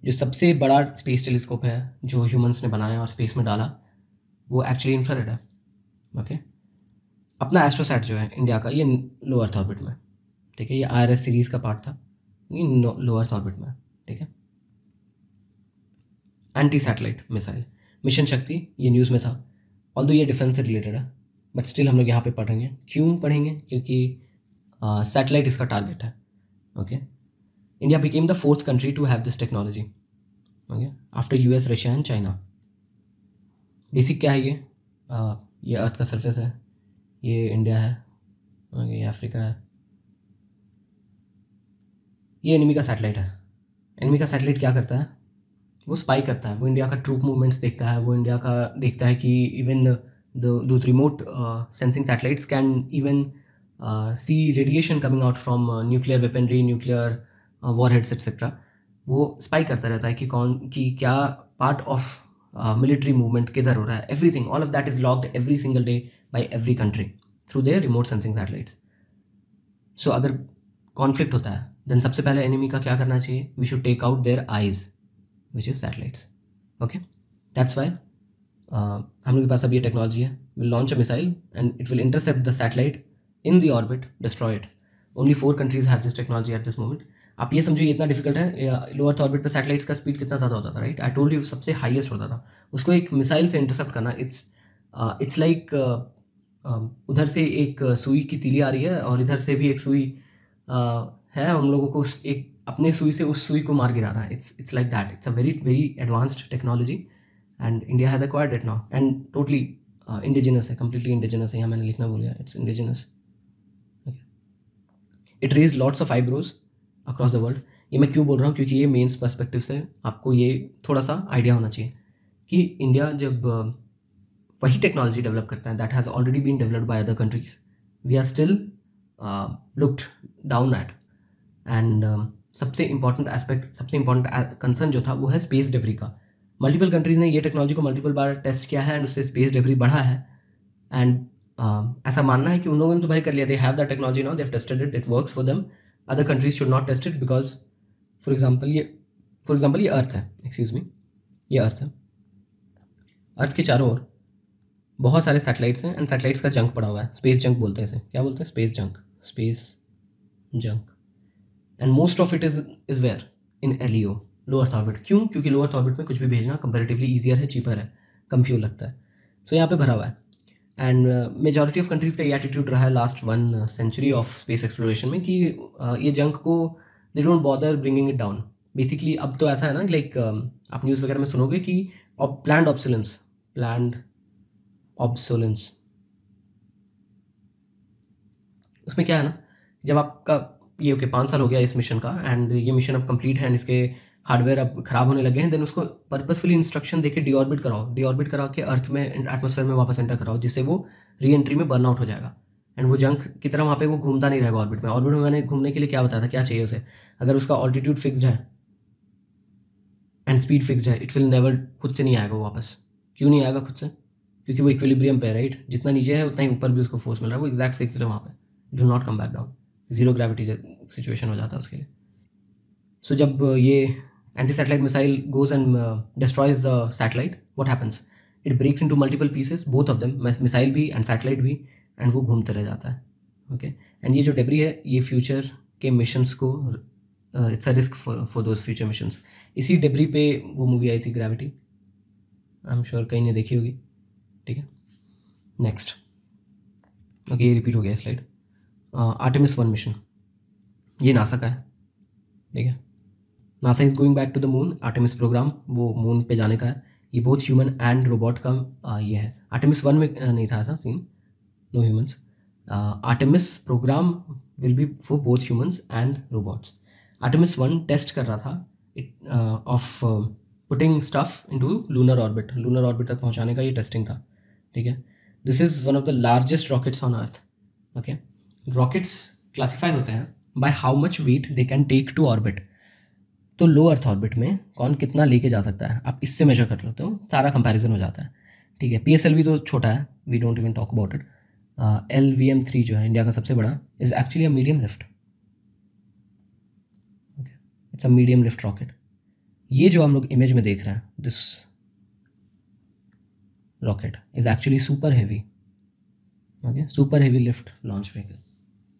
Speaker 1: जो सबसे बड़ा स्पेस टेलीस्कोप है जो ह्यूमंस ने बनाया और स्पेस में डाला, वो एक्चुअली इंफ्रारेड है। ओके, अपना एस्ट्रोसैट जो है इंडिया का, ये लो अर्थ ऑर्बिट में। ठीक है, ये IRS सीरीज़ का पार्ट था, ये लो अर्थ ऑर्बिट में। ठीक है, एंटी सैटेलाइट मिसाइल मिशन शक्ति, ये न्यूज़ में था, ऑल्दो ये डिफेंस से रिलेटेड है, बट स्टिल हम लोग यहाँ पे पढ़ेंगे। क्यों पढ़ेंगे? क्योंकि सैटेलाइट इसका टारगेट है। Okay, India became the 4th country to have this technology, okay, after US, Russia and China. Basic क्या है ये अर्थ का सरफेस है, ये इंडिया है, ओके, ये अफ्रीका है, ये एनिमी का सैटेलाइट है। एनिमी का सैटेलाइट क्या करता है? वो स्पाई करता है, वो इंडिया का ट्रूप मूवमेंट्स देखता है, वो इंडिया का देखता है कि even those remote sensing satellites can even see radiation coming out from nuclear weaponry, nuclear warheads etcetera. वो स्पाई करता रहता है कि क्या पार्ट ऑफ मिलिट्री मूवमेंट किधर हो रहा है। Everything, all of that is logged every single day by every country through their remote sensing satellites. So अगर कॉन्फ्लिक्ट होता है, देन सबसे पहले एनिमी का क्या करना चाहिए? We should take out their eyes, which is satellites. Okay, that's why हम लोग के पास अब ये टेक्नोलॉजी है। Will launch a missile and it will intercept the satellite in the orbit, destroy it. Only 4 countries have this technology at this moment. आप ये समझो ये इतना डिफिकल्ट है. लो अर्थ ऑर्बिट पे सैटेलाइट्स का स्पीड कितना ज़्यादा होता था, राइट? आई टोल्ड यू सबसे हाईएस्ट होता था. उसको एक मिसाइल से इंटरसेप्ट करना, इट्स लाइक उधर से एक सुई की तीली आ रही है और इधर से भी एक सुई है, हम लोगों को उस एक अपने सुई से उस सुई को मार गिराना है. It's like that. It's a very very advanced technology and India has acquired it now and totally indigenous है, कम्प्लीटली इंडिजिनस है. यहाँ मैंने लिखना भूल गया, it's indigenous. It raise lots of eyebrows across the world. ये मैं क्यों बोल रहा हूँ? क्योंकि ये मेंस पर्सपेक्टिव से आपको ये थोड़ा सा आइडिया होना चाहिए कि इंडिया जब वही टेक्नोलॉजी डेवलप करता है that has already been developed by other countries, we are still looked down at. And सबसे इंपॉर्टेंट एस्पेक्ट, सबसे इंपॉर्टेंट कंसर्न जो था वो है स्पेस डेब्री का. मल्टीपल कंट्रीज़ ने ये टेक्नोलॉजी को मल्टीपल बार टेस्ट किया है एंड उससे स्पेस डेब्री बढ़ा है. एंड ऐसा मानना है कि उन लोगों ने तो भाई कर लिया, they have the technology now, they have tested it, it works for them. Other countries should not test it because for example ये अर्थ है, एक्सक्यूज मी, ये अर्थ है. अर्थ के चारों ओर बहुत सारे सैटेलाइट्स हैं एंड सैटेलाइट्स का जंक पड़ा हुआ है. स्पेस जंक बोलते हैं इसे. क्या बोलते हैं? Space junk. Space junk. And most of it is where in LEO, low earth orbit. क्यों? क्योंकि लो अर्थ ऑर्बिट में कुछ भी भेजना कंपैरेटिवली ईजियर है, चीपर है, कम फ्यूल लगता है. सो यहाँ पे भरा हुआ है. एंड मेजॉरिटी ऑफ कंट्रीज़ का ये एटीट्यूड रहा है last 1 century of space exploration में कि ये जंक को they don't bother bringing it down. Basically अब तो ऐसा है ना, लाइक आप न्यूज़ वगैरह में सुनोगे कि प्लान्ड ऑब्सोलेंस. उसमें क्या है ना, जब आपका ये ओके 5 साल हो गया इस मिशन का एंड ये मिशन अब कंप्लीट है एंड इसके हार्डवेयर अब ख़राब होने लगे हैं, देन उसको पर्पसफुली इंस्ट्रक्शन देके डीऑर्बिट करा के अर्थ में एटमॉस्फेयर में वापस एंटर कराओ, जिससे वो री एंट्री में बर्न आउट हो जाएगा एंड वो जंक की तरह वहाँ पे वो घूमता नहीं रहेगा ऑर्बिट में. ऑर्बिट में मैंने घूमने के लिए क्या बताया था, क्या चाहिए उसे? अगर उसका ऑल्टीट्यूड फिक्स्ड है एंड स्पीड फिक्स्ड है, इट विल नेवर, खुद से नहीं आएगा वो वापस. क्यों नहीं आएगा खुद से? क्योंकि वो इक्विलिब्रियम पे है, राइट? जितना नीचे है उतना ही ऊपर भी उसको फोर्स मिल रहा है, वो एक्जैक्ट फिक्स्ड है वहाँ पे. It will not come back down. Zero gravity situation हो जाता है उसके लिए. सो जब ये anti satellite missile goes and destroys the satellite, what happens? It breaks into multiple pieces, both of them, missile भी एंड सैटेलाइट भी, and वो घूमते रह जाता है. ओके. एंड ये जो डेब्री है ये फ्यूचर के मिशंस को, it's a risk for those future missions. इसी डेब्री पे वो मूवी आई थी ग्रेविटी, आई एम श्योर कहीं ने देखी होगी. ठीक है, नेक्स्ट. ओके, ये रिपीट हो गया स्लाइड. आर्टेमिस 1 मिशन, ये नासा का है. ठीक है, NASA is going back to the moon. Artemis program वो मून पे जाने का है. ये बोथ ह्यूमन एंड रोबोट का ये है. आर्टेमिस 1 में नहीं था ऐसा scene, no humans. Artemis program will be for both humans and robots. Artemis 1 test कर रहा था of putting stuff into lunar orbit. Lunar orbit तक पहुंचाने का ये टेस्टिंग था. ठीक है, this is one of the largest rockets on earth. Okay, rockets classify होते हैं by how much weight they can take to orbit. तो लो अर्थ ऑर्बिट में कौन कितना लेके जा सकता है, आप इससे मेजर कर लेते हो, सारा कंपैरिजन हो जाता है. ठीक है, PSLV तो छोटा है, we don't even talk about it. LVM-3 जो है इंडिया का सबसे बड़ा, is actually a medium lift. Okay, it's a medium lift rocket. ये जो हम लोग इमेज में देख रहे हैं, this rocket is actually super heavy. Okay, super heavy lift launch vehicle.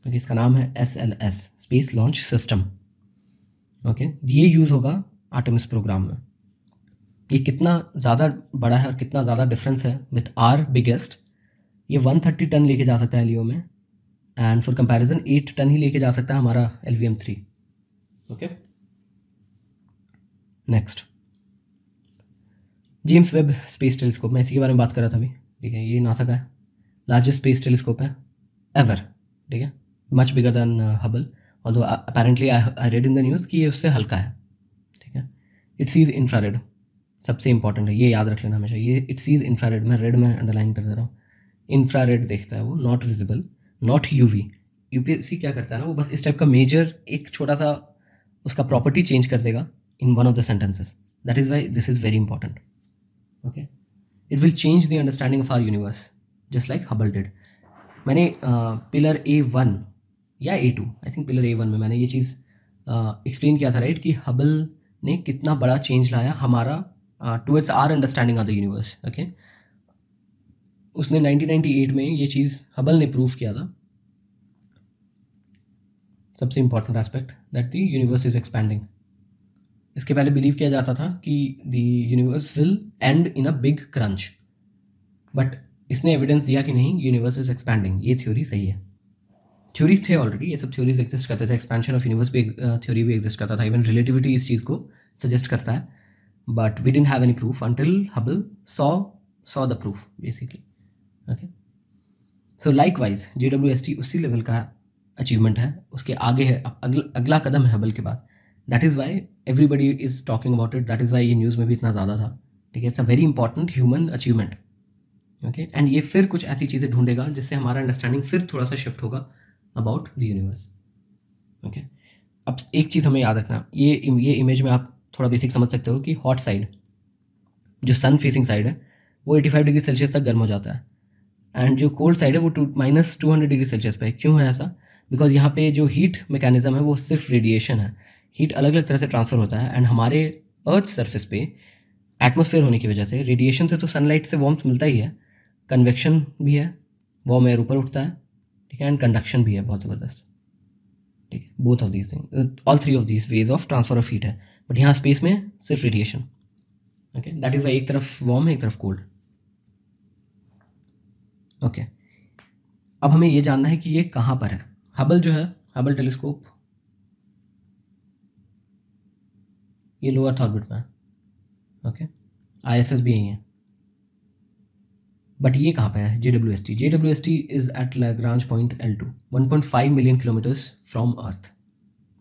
Speaker 1: Okay, इसका नाम है SLS, space launch system. Okay, ये यूज़ होगा आर्टेमिस प्रोग्राम में. ये कितना ज़्यादा बड़ा है और कितना ज़्यादा डिफरेंस है विथ आर बिगेस्ट. ये 130 टन लेके जा सकता है लियो में, एंड फॉर कंपैरिजन 8 टन ही लेके जा सकता है हमारा LVM-3. Okay, next. James Webb space telescope, मैं इसी के बारे में बात कर रहा था अभी. ठीक है, ये नासा का है, लार्जेस्ट स्पेस टेलीस्कोप है एवर. ठीक है, much bigger than Hubble, although apparently I read in the news कि ये उससे हल्का है. ठीक है, इट सीज इंफ्रारेड, सबसे इंपॉर्टेंट है, ये याद रख लेना हमेशा. ये इट सीज इंफ्रारेड, मैं रेड में अंडरलाइन कर दे रहा हूँ. इंफ्रारेड देखता है वो, not visible, not UV. UPSC क्या करता है ना, वो बस इस टाइप का मेजर एक छोटा सा उसका प्रॉपर्टी चेंज कर देगा in one of the sentences. That is why this is very important. Okay, it will change the understanding of our universe just like Hubble did. मैंने पिलर A1 या A2, I think pillar A1 में मैंने ये चीज़ explain किया था, right, कि Hubble ने कितना बड़ा चेंज लाया हमारा towards our understanding of the universe. Okay, उसने 1998 में ये चीज़ हबल ने प्रूव किया था सबसे important aspect, that the universe is expanding. इसके पहले बिलीव किया जाता था कि the universe will and in a big crunch, but इसने एविडेंस दिया कि नहीं, यूनिवर्स इज एक्सपैंडिंग। ये थ्योरी सही है। थ्योरीज थे ऑलरेडी, ये सब थ्योरीज एग्जिस्ट करते थे। एक्सपेंशन ऑफ यूनिवर्स भी थ्योरी भी एग्जिस्ट करता था। इवन रिलेटिविटी इस चीज़ को सजेस्ट करता है, but we didn't have any proof until Hubble saw the proof basically. Okay, so likewise JWST उसी लेवल का अचीवमेंट है, उसके आगे है, अगला कदम है हबल के बाद। That is Y everybody is talking about it, that is why ये न्यूज़ में भी इतना ज़्यादा था। ठीक है, it's a very important human achievement. Okay, and ये फिर कुछ ऐसी चीज़ें ढूंढेगा जिससे हमारा अंडरस्टैंडिंग फिर थोड़ा सा शिफ्ट होगा अबाउट द यूनिवर्स। ओके, अब एक चीज़ हमें याद रखना, ये इमेज में आप थोड़ा बेसिक समझ सकते हो कि हॉट साइड, जो सन फेसिंग साइड है, वो 85 डिग्री सेल्सियस तक गर्म हो जाता है, एंड जो कोल्ड साइड है वो -200 डिग्री सेल्सियस पे है। क्यों है ऐसा? बिकॉज यहाँ पे जो हीट मैकेनिज्म है वो सिर्फ रेडिएशन है। हीट अलग अलग तरह से ट्रांसफ़र होता है, एंड हमारे अर्थ सरफेस पे एटमोसफेयर होने की वजह से रेडिएशन से तो सनलाइट से वार्मथ मिलता ही है, कन्वेक्शन भी है, वार्म एयर ऊपर उठता है, ठीक है, एंड कंडक्शन भी है बहुत ज़बरदस्त। ठीक है, both of these thing, all three of these ways of transfer of heat है, बट यहाँ स्पेस में सिर्फ radiation. Okay, that is Y एक तरफ वार्म है एक तरफ कोल्ड। ओके, अब हमें ये जानना है कि ये कहाँ पर है। हबल जो है, हबल टेलीस्कोप, ये लो अर्थ ऑर्बिट में है। ओके, ISS भी यही है, बट ये कहाँ पे है? JWST is at Lagrange point L2, 1.5 million kilometres from earth.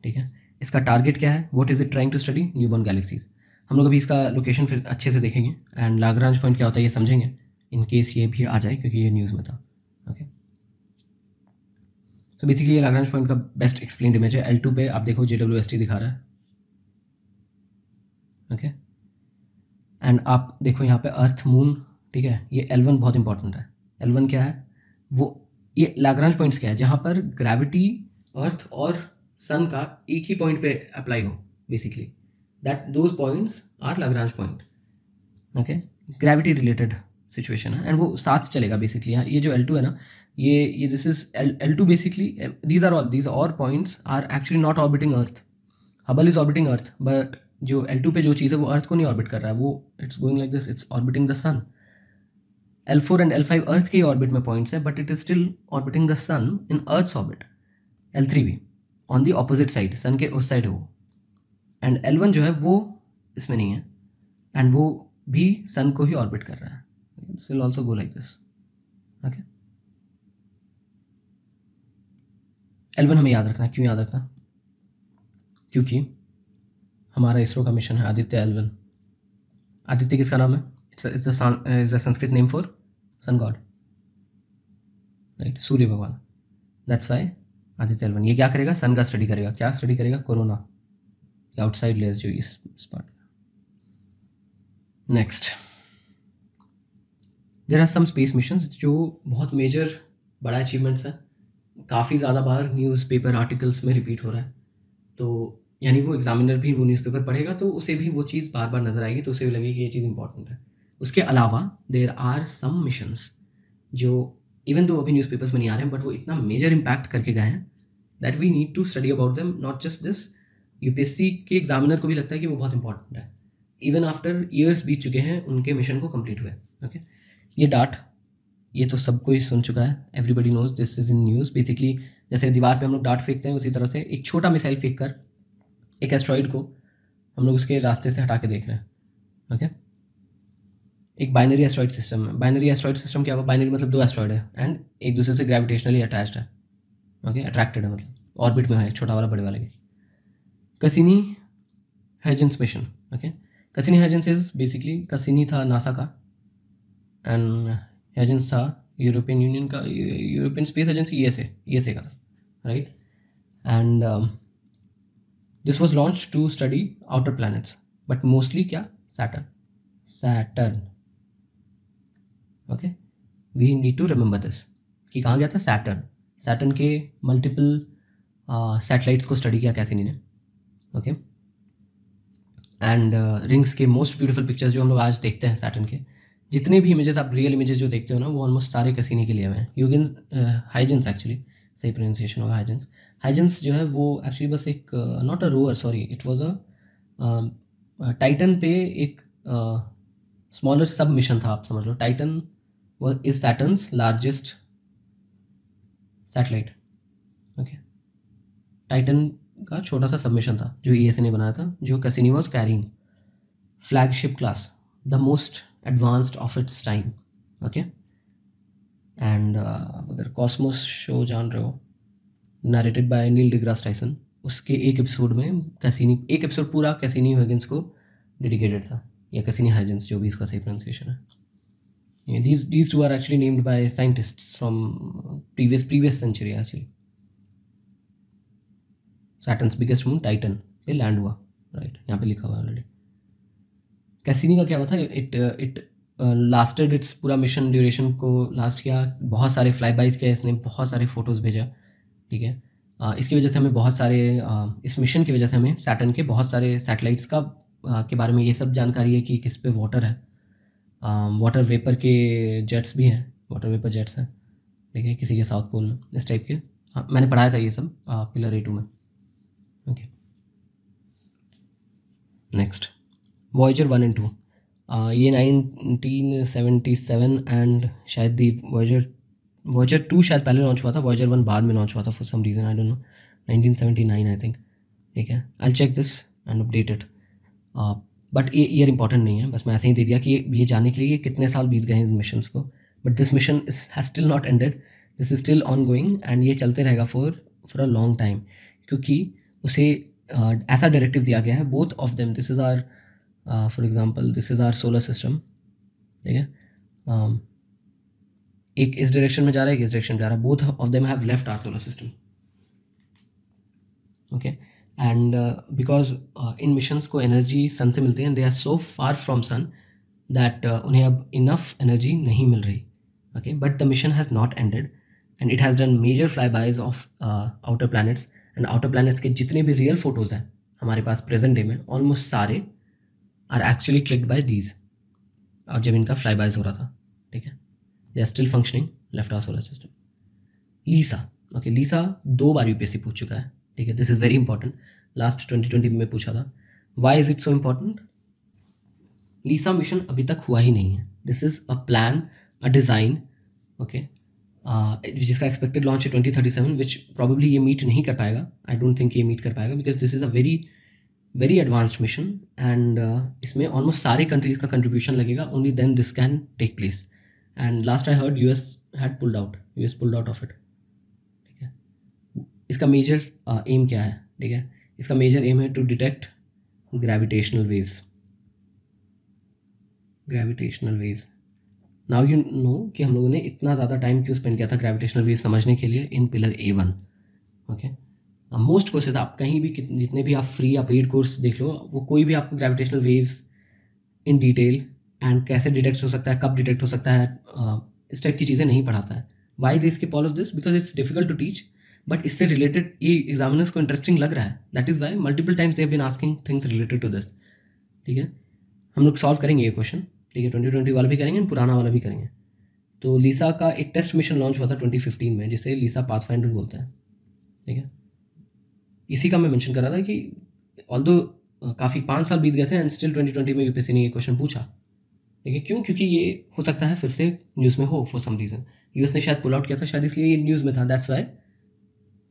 Speaker 1: ठीक है, इसका टारगेट क्या है? What is it trying to study? Newborn galaxies. हम लोग अभी इसका लोकेशन फिर अच्छे से देखेंगे, एंड लैग्रांज पॉइंट क्या होता है ये समझेंगे, इन केस ये भी आ जाए, क्योंकि ये न्यूज़ में था। ओके, तो बेसिकली ये लैग्रांज पॉइंट का बेस्ट एक्सप्लेन्ड इमेज है। L2 पे आप देखो JWST दिखा रहा है। ओके, एंड आप देखो यहाँ पे अर्थ, मून, ठीक है, ये L1 बहुत इंपॉर्टेंट है। L1 क्या है? वो ये लैग्रांज पॉइंट्स क्या है? जहाँ पर ग्रेविटी अर्थ और सन का एक ही पॉइंट पे अप्लाई हो, basically that those points are Lagrange point. Okay, gravity related situation है, एंड वो साथ चलेगा बेसिकली। ये जो L2 है ना, ये this is L2 basically, these और points are actually not orbiting earth. Hubble is orbiting earth, but जो L2 पे जो चीज़ है वो अर्थ को नहीं ऑर्बिट कर रहा है, वो it's going like this, it's orbiting the sun. L4 and L5 earth के ऑर्बिट में पॉइंट्स है, but it is still orbiting the sun in earth's orbit. L3 भी on the opposite side, sun के उस साइड है वो, and L1 जो है वो इसमें नहीं है, एंड वो भी सन को ही ऑर्बिट कर रहा है। This will also go like this. Okay, L1 हमें याद रखना। क्यों याद रखना? क्योंकि हमारा इसरो का मिशन है आदित्य L1। आदित्य किसका नाम है? It's the Sanskrit name for sun god, right, Surya भगवान। That's why Aditya L1। ये क्या करेगा? सन का स्टडी करेगा। क्या स्टडी करेगा? कोरोना, आउटसाइड लेयर्स जो इस part. Next, there are some space missions जो बहुत मेजर बड़ा अचीवमेंट्स है, काफ़ी ज़्यादा बार न्यूज़पेपर आर्टिकल्स में रिपीट हो रहा है, तो यानी वो एग्जामिनर भी वो न्यूज़पेपर पढ़ेगा तो उसे भी वो चीज़ बार बार नज़र आएगी, तो उसे भी लगेगी कि ये चीज़ इंपॉर्टेंट है। उसके अलावा देयर आर सम मिशंस जो इवन दो अभी न्यूज़पेपर्स में नहीं आ रहे हैं, बट वो इतना मेजर इम्पैक्ट करके गए हैं that we need to study about them. Not just this, UPSC के एग्जामिनर को भी लगता है कि वो बहुत इंपॉर्टेंट है, इवन आफ्टर ईयर्स बीत चुके हैं उनके मिशन को कंप्लीट हुए। ओके, ये डाट, ये तो सब कोई सुन चुका है, everybody knows this is in news. Basically जैसे दीवार पे हम लोग डाट फेंकते हैं, उसी तरह से एक छोटा मिसाइल फेंक कर एक एस्ट्रॉइड को हम लोग उसके रास्ते से हटा के देख रहे हैं। ओके, एक बाइनरी एस्ट्रॉइड सिस्टम है। बाइनरी एस्ट्रॉइड सिस्टम क्या हुआ? बाइनरी मतलब दो एस्ट्रॉइड है एंड एक दूसरे से ग्रेविटेशनली अटैच्ड है। ओके, अट्रैक्टेड है, मतलब ऑर्बिट में है, एक छोटा वाला बड़े वाले के। Cassini Huygens mission. Okay, Cassini Huygens is basically, Cassini था नासा का एंड हैजेंस था यूरोपियन यूनियन का, यूरोपियन स्पेस एजेंसी, USA का था, right. And this was launch to study outer planets, but mostly क्या? Saturn. Okay, we need to remember this कि कहाँ गया था? सैटर्न के मल्टीपल सैटेलाइट्स को स्टडी किया कैसिनी ने। ओके, एंड रिंग्स के मोस्ट ब्यूटीफुल पिक्चर्स जो हम लोग आज देखते हैं सैटर्न के, जितने भी इमेजेस आप रियल इमेजेस जो देखते हो ना, वो ऑलमोस्ट सारे कैसिनी के लिए हुए हैं। ह्यूजेंस, हाइजेंस एक्चुअली, सही प्रोनाउंसिएशन होगा, हाइजेंस जो है वो एक्चुअली बस एक not a roar, sorry, it was a Titan पे एक स्मॉलर सब मिशन था, आप समझ लो। Titan is Saturn's largest satellite. Okay, Titan का छोटा सा सबमिशन था जो ईएसए ने बनाया था, जो Cassini was carrying, flagship class, the most advanced of its time. Okay, and अगर कॉस्मोस शो जान रहे हो, narrated by Neil deGrasse Tyson, उसके एक एपिसोड में कैसिनी, एक एपिसोड पूरा कैसिनी हाइजेंस को डेडिकेटेड था, या कैसिनी हाइजेंस, जो भी इसका सही प्रोनाउंसिएशन है। These two are actually named by scientists from previous century actually. Saturn's biggest moon Titan पे लैंड हुआ, राइट, यहाँ पे लिखा हुआ है ऑलरेडी। कैसिनी का क्या हुआ था, इट लास्टेड इट्स पूरा मिशन ड्यूरेशन को लास्ट किया, बहुत सारे फ्लाई बाइज किया इसने, बहुत सारे फोटोज़ भेजा, ठीक है। इसकी वजह से हमें बहुत सारे इस मिशन की वजह से हमें सैटर्न के बहुत सारे सैटेलाइट्स का के बारे में ये सब जानकारी है कि किस पे वाटर है, वाटर वेपर के जेट्स भी हैं, वाटर वेपर जेट्स हैं, ठीक है, किसी के साउथ पोल में, इस टाइप के। हाँ, मैंने पढ़ाया था ये सब पिलर A2 में। ओके, नेक्स्ट वॉयेजर 1 एंड 2, ये 1977 एंड शायद दी वॉयेजर 2 शायद पहले लॉन्च हुआ था, वॉयेजर 1 बाद में लॉन्च हुआ था for some reason, I don't know, 1979 I think, ठीक है। I check this and update it, but ये ईयर इंपॉर्टेंट नहीं है, बस मैं ऐसे ही दे दिया कि ये जानने के लिए कि कितने साल बीत गए हैं इन मिशंस को। But this mission has still not ended, this is still on going, and ये चलते रहेगा फॉर अ लॉन्ग टाइम, क्योंकि उसे ऐसा डायरेक्टिव दिया गया है, both of them, this is our for example this is our solar system, ठीक है, एक इस डायरेक्शन में जा रहा है, एक इस डायरेक्शन में जा रहा है, both of them have left our solar system. Okay, and because इन मिशंस को एनर्जी सन से मिलती है, and they are so far from sun that उन्हें अब इनफ एनर्जी नहीं मिल रही। Okay, but the mission has not ended and it has done major flybys of outer planets, and outer planets के जितने भी रियल फोटोज़ हैं हमारे पास प्रेजेंट डे में, ऑलमोस्ट सारे are actually clicked by these, और जब इनका फ्लाई बाइज हो रहा था, ठीक है, they are still functioning left our solar system. LISA, okay, LISA 2 बार यूपीएससी पूछ चुका है, ठीक है, this is very important, last 2020 में पूछा था। Why is it so important? LISA mission अभी तक हुआ ही नहीं है, this is a plan, a design, okay, जिसका एक्सपेक्टेड लॉन्च है 2037, विच प्रॉबेबली ये मीट नहीं कर पाएगा, आई डोंट थिंक ये मीट कर पाएगा, because this is a very very advanced mission, and इसमें ऑलमोस्ट सारे कंट्रीज़ का कंट्रीब्यूशन लगेगा, only then this can take place, and last I heard US had pulled out, US pulled out of it, ठीक है। इसका major M क्या है, ठीक है, इसका मेजर एम है to detect gravitational waves, gravitational waves. Now you know कि हम लोगों ने इतना ज़्यादा टाइम क्यों स्पेंड किया था ग्रेविटेशनल वेव समझने के लिए इन pillar A1। Okay, most courses आप कहीं भी जितने भी आप फ्री या पेड कोर्स देख लो, वो कोई भी आपको gravitational waves in detail and कैसे डिटेक्ट हो सकता है, कब डिटेक्ट हो सकता है, इस टाइप की चीज़ें नहीं पढ़ाता है। Why they skip all of this? Because it's difficult to teach, but इससे रिलेटेड ये एग्जामिनर्स को इंटरेस्टिंग लग रहा है, that is why multiple times they have been asking things related to this, ठीक है। हम लोग सॉल्व करेंगे ये क्वेश्चन, ठीक है, 2020 वाला भी करेंगे और पुराना वाला भी करेंगे। तो लीसा का एक टेस्ट मिशन लॉन्च हुआ था 2015 में, जिसे लीसा पाथफाइंडर बोलते हैं, ठीक है। इसी का मैं मेंशन कर रहा था कि ऑल्दो काफ़ी 5 साल बीत गए थे एंड स्टिल 2020 में यूपीएससी ने ये क्वेश्चन पूछा, ठीक है। क्यों? क्योंकि ये हो सकता है फिर से न्यूज़ में हो फॉर सम रीज़न, यूएस ने शायद पुल आउट किया था, शायद इसलिए ये न्यूज़ में था, that's why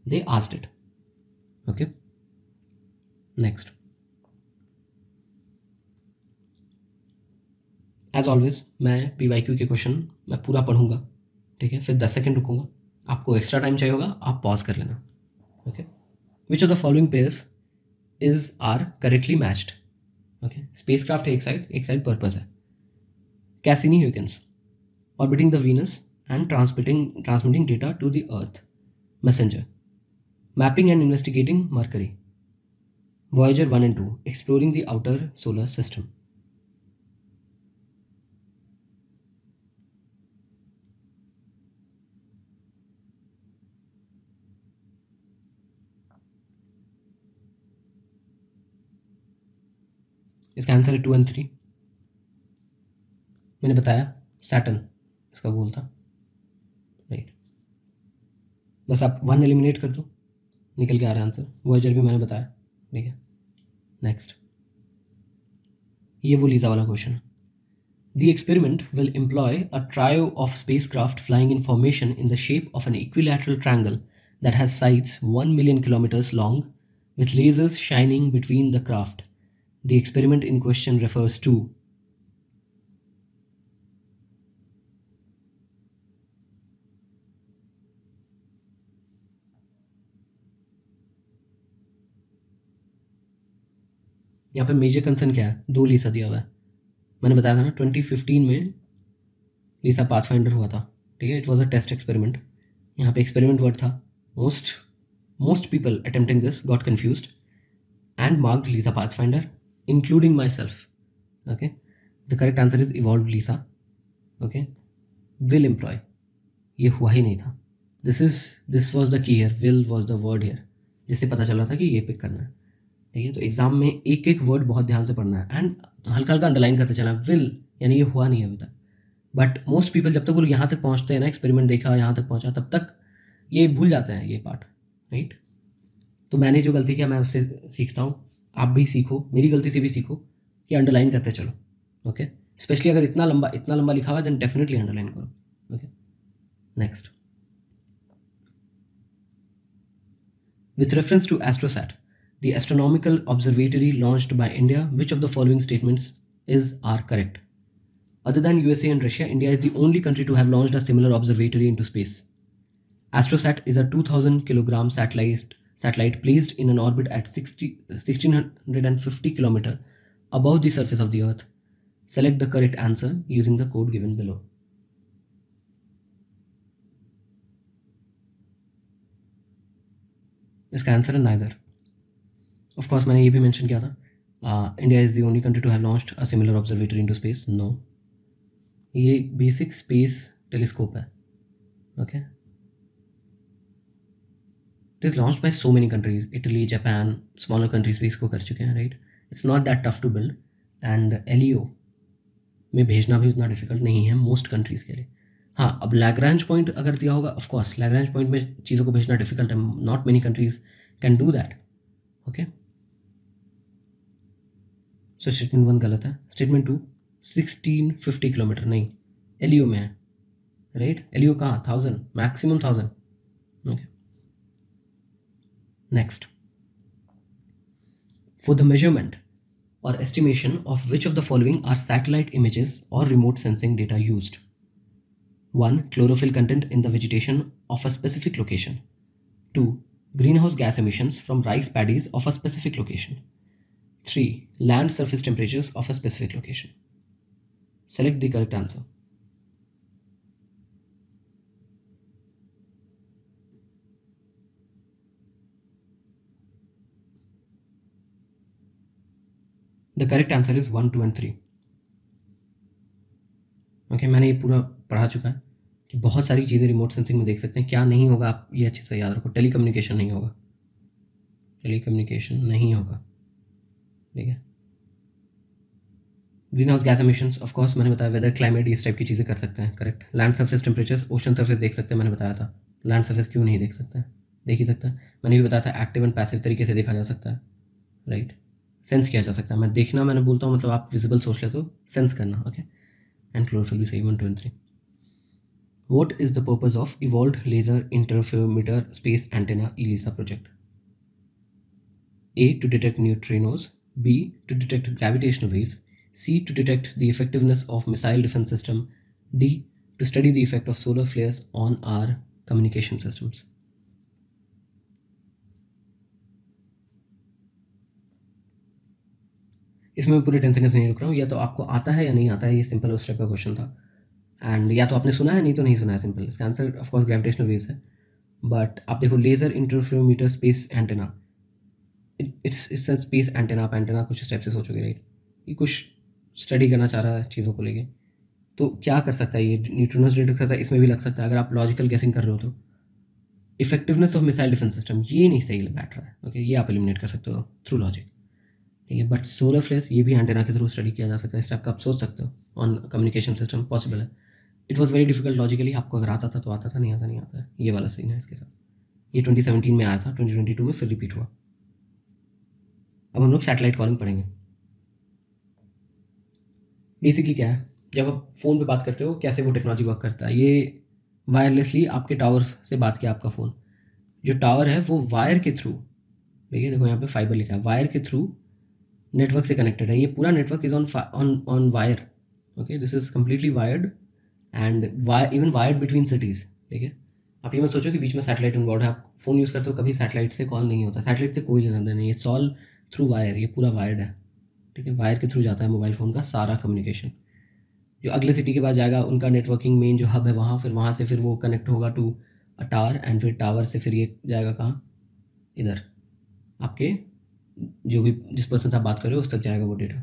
Speaker 1: they asked it. Okay, next, as always मैं PYQ के क्वेश्चन मैं पूरा पढ़ूंगा, ठीक है, फिर 10 सेकेंड रुकूंगा, आपको एक्स्ट्रा टाइम चाहिए होगा आप पॉज कर लेना। Okay, which of the following pairs is are correctly matched? Okay, spacecraft है एक साइड पर्पस है। Cassini Huygens, orbiting the Venus and transmitting data to the earth, Messenger, mapping and investigating Mercury, Voyager 1 and 2, exploring the outer solar system. इसका answer है 2 and 3। मैंने बताया Saturn इसका गोल था, right. बस आप 1 एलिमिनेट कर दो, निकल के आ रहा है आंसर। वॉयेजर भी मैंने बताया, ठीक है। नेक्स्ट, ये वो लीजा वाला क्वेश्चन है। The experiment will employ a trio of spacecraft flying in formation in the shape of an equilateral triangle that has sides 1 million kilometers long, with lasers shining between the craft. The experiment in question refers to यहाँ पे major concern क्या है, 2 लीसा दिया हुआ है। मैंने बताया था ना 2015 में लीसा पाथफाइंडर हुआ था, ठीक है। It was a test experiment. यहाँ पे एक्सपेरिमेंट वर्ड था। Most people attempting this got confused and marked Lisa Pathfinder, including myself. Okay, the correct answer is evolved Lisa. Okay, will employ, ये हुआ ही नहीं था। This was the key here. Will was the word here, जिससे पता चल रहा था कि ये पिक करना है, ठीक है। तो एग्जाम में एक एक वर्ड बहुत ध्यान से पढ़ना है एंड हल्का हल्का अंडरलाइन करते चलना। विल यानी ये हुआ नहीं है अभी तक, बट मोस्ट पीपल जब तक वो यहाँ तक पहुँचते हैं ना, एक्सपेरिमेंट देखा यहाँ तक पहुँचा, तब तक ये भूल जाते हैं ये पार्ट, राइट। तो मैंने जो गलती किया मैं उससे सीखता हूँ, आप भी सीखो, मेरी गलती से भी सीखो कि अंडरलाइन करते चलो। ओके, स्पेशली अगर इतना लंबा लिखा हुआ है देन डेफिनेटली अंडरलाइन करो। Okay, next, with reference to AstroSat, the astronomical observatory launched by India, which of the following statements are correct? Other than USA and Russia, India is the only country to have launched a similar observatory into space. AstroSat is a 2,000 kilogram satellite placed in an orbit at 1,650 km above the surface of the Earth. Select the correct answer using the code given below. इसका answer है neither. Of course मैंने ये भी mention किया था, India is the only country to have launched a similar observatory into space. No, ये basic space telescope है। Okay, it is launched by so many countries, Italy, Japan, smaller countries भी इसको कर चुके हैं, right. It's not that tough to build and LEO में भेजना भी उतना डिफिकल्ट नहीं है मोस्ट कंट्रीज़ के लिए। हाँ, अब लैग्रांज पॉइंट अगर दिया होगा, ऑफ कोर्स लैग्रांज पॉइंट में चीज़ों को भेजना डिफिकल्ट है, not many countries can do that. Okay, so statement 1 गलत है। स्टेटमेंट 2 1650 किलोमीटर नहीं, एलईओ में है, राइट। एलईओ कहाँ, 1000, maximum 1000। Okay, next, for the measurement or estimation of which of the following are satellite images or remote sensing data used? 1. Chlorophyll content in the vegetation of a specific location. 2. Greenhouse gas emissions from rice paddies of a specific location. 3. Land surface temperatures of a specific location. Select the correct answer. The correct answer is 1, 2 and 3. Okay, मैंने ये पूरा पढ़ा चुका है कि बहुत सारी चीज़ें रिमोट सेंसिंग में देख सकते हैं। क्या नहीं होगा, आप ये अच्छे से याद रखो, टेलीकम्युनिकेशन नहीं होगा, टेलीकम्युनिकेशन नहीं होगा, ठीक है। Green house gas emissions, of course मैंने बताया, वेदर, क्लाइमेट, इस टाइप की चीज़ें कर सकते हैं, correct. Land surface temperatures, ocean surface देख सकते हैं, मैंने बताया था। लैंड सरफेस क्यों नहीं देख सकते हैं, देख ही सकते हैं। मैंने भी बताया था एक्टिव एंड पैसिव तरीके से देखा जा सकता है, राइट। सेंस किया जा सकता है। मैं देखना मैंने बोलता हूँ, मतलब आप विजिबल सोच ले तो सेंस करना, ओके। एंड क्लोरोफिल भी सही, 1, 2 and 3. What is the purpose of Evolved Laser Interferometer Space Antenna ELISA project? A. To detect neutrinos. B. To detect gravitational waves. C. To detect the effectiveness of missile defense system. D. To study the effect of solar flares on our communication systems. इसमें मैं पूरे 10 seconds नहीं रुक रहा हूँ, या तो आपको आता है या नहीं आता है, ये सिंपल उस टाइप का क्वेश्चन था। एंड या तो आपने सुना है, नहीं तो नहीं सुना है, सिंपल। इसका आंसर ऑफकोर्स ग्रेविटेशनल वेव्स है, बट आप देखो laser interferometer space antenna, it's a space antenna. आप एंटेना कुछ इस टाइप से सोचोगे, राइट। ये कुछ स्टडी करना चाह रहा है चीज़ों को लेके, तो क्या कर सकता है ये, न्यूट्रिनोस डिटेक्ट कर सकता है, इसमें भी लग सकता है अगर आप लॉजिकल गेसिंग कर रहे हो तो। Effectiveness of missile defence system, ये नहीं सही बैठ रहा है, ओके, ये आप एलिमिनेट कर सकते हो थ्रू लॉजिक, ठीक है। बट सोलर फ्लेयर्स, ये भी एंटेना के थ्रू स्टडी किया जा सकता है, इस टाइप का आप सोच सकते हो ऑन कम्युनिकेशन सिस्टम, पॉसिबल है। It was very difficult logically, आपको अगर आता था तो आता था, नहीं आता नहीं आता है, ये वाला सीन है इसके साथ। ये 2017 में आया था, 2022 में फिर रिपीट हुआ। अब हम लोग सैटेलाइट कॉलिंग पढ़ेंगे। बेसिकली क्या है, जब आप फ़ोन पे बात करते हो कैसे वो टेक्नोलॉजी वर्क करता है। ये वायरलेसली आपके टावर से बात किया आपका फ़ोन, जो टावर है वो वायर के थ्रू, देखिए देखो यहाँ पे फाइबर लिखा है, वायर के थ्रू नेटवर्क से कनेक्टेड है। ये पूरा network is on wire, okay, this is completely wired and even wired between cities. ठीक है, आप ये मत सोचो कि बीच में सैटेलाइट इन्वॉल्व है। आप फ़ोन यूज़ करते हो, कभी सैटेलाइट से कॉल नहीं होता, सैटेलाइट से कोई लेना देना नहीं, इट्स ऑल थ्रू वायर, ये पूरा वायर्ड है। ठीक है, वायर के थ्रू जाता है मोबाइल फ़ोन का सारा कम्युनिकेशन। जो अगले सिटी के पास जाएगा उनका नेटवर्किंग मेन जो हब है वहाँ, फिर वहाँ से फिर वो कनेक्ट होगा टू अ टावर एंड फिर टावर से फिर ये जाएगा कहाँ, इधर आपके जो भी जिस पर्सन से आप बात कर रहे हो उस तक जाएगा वो डेटा।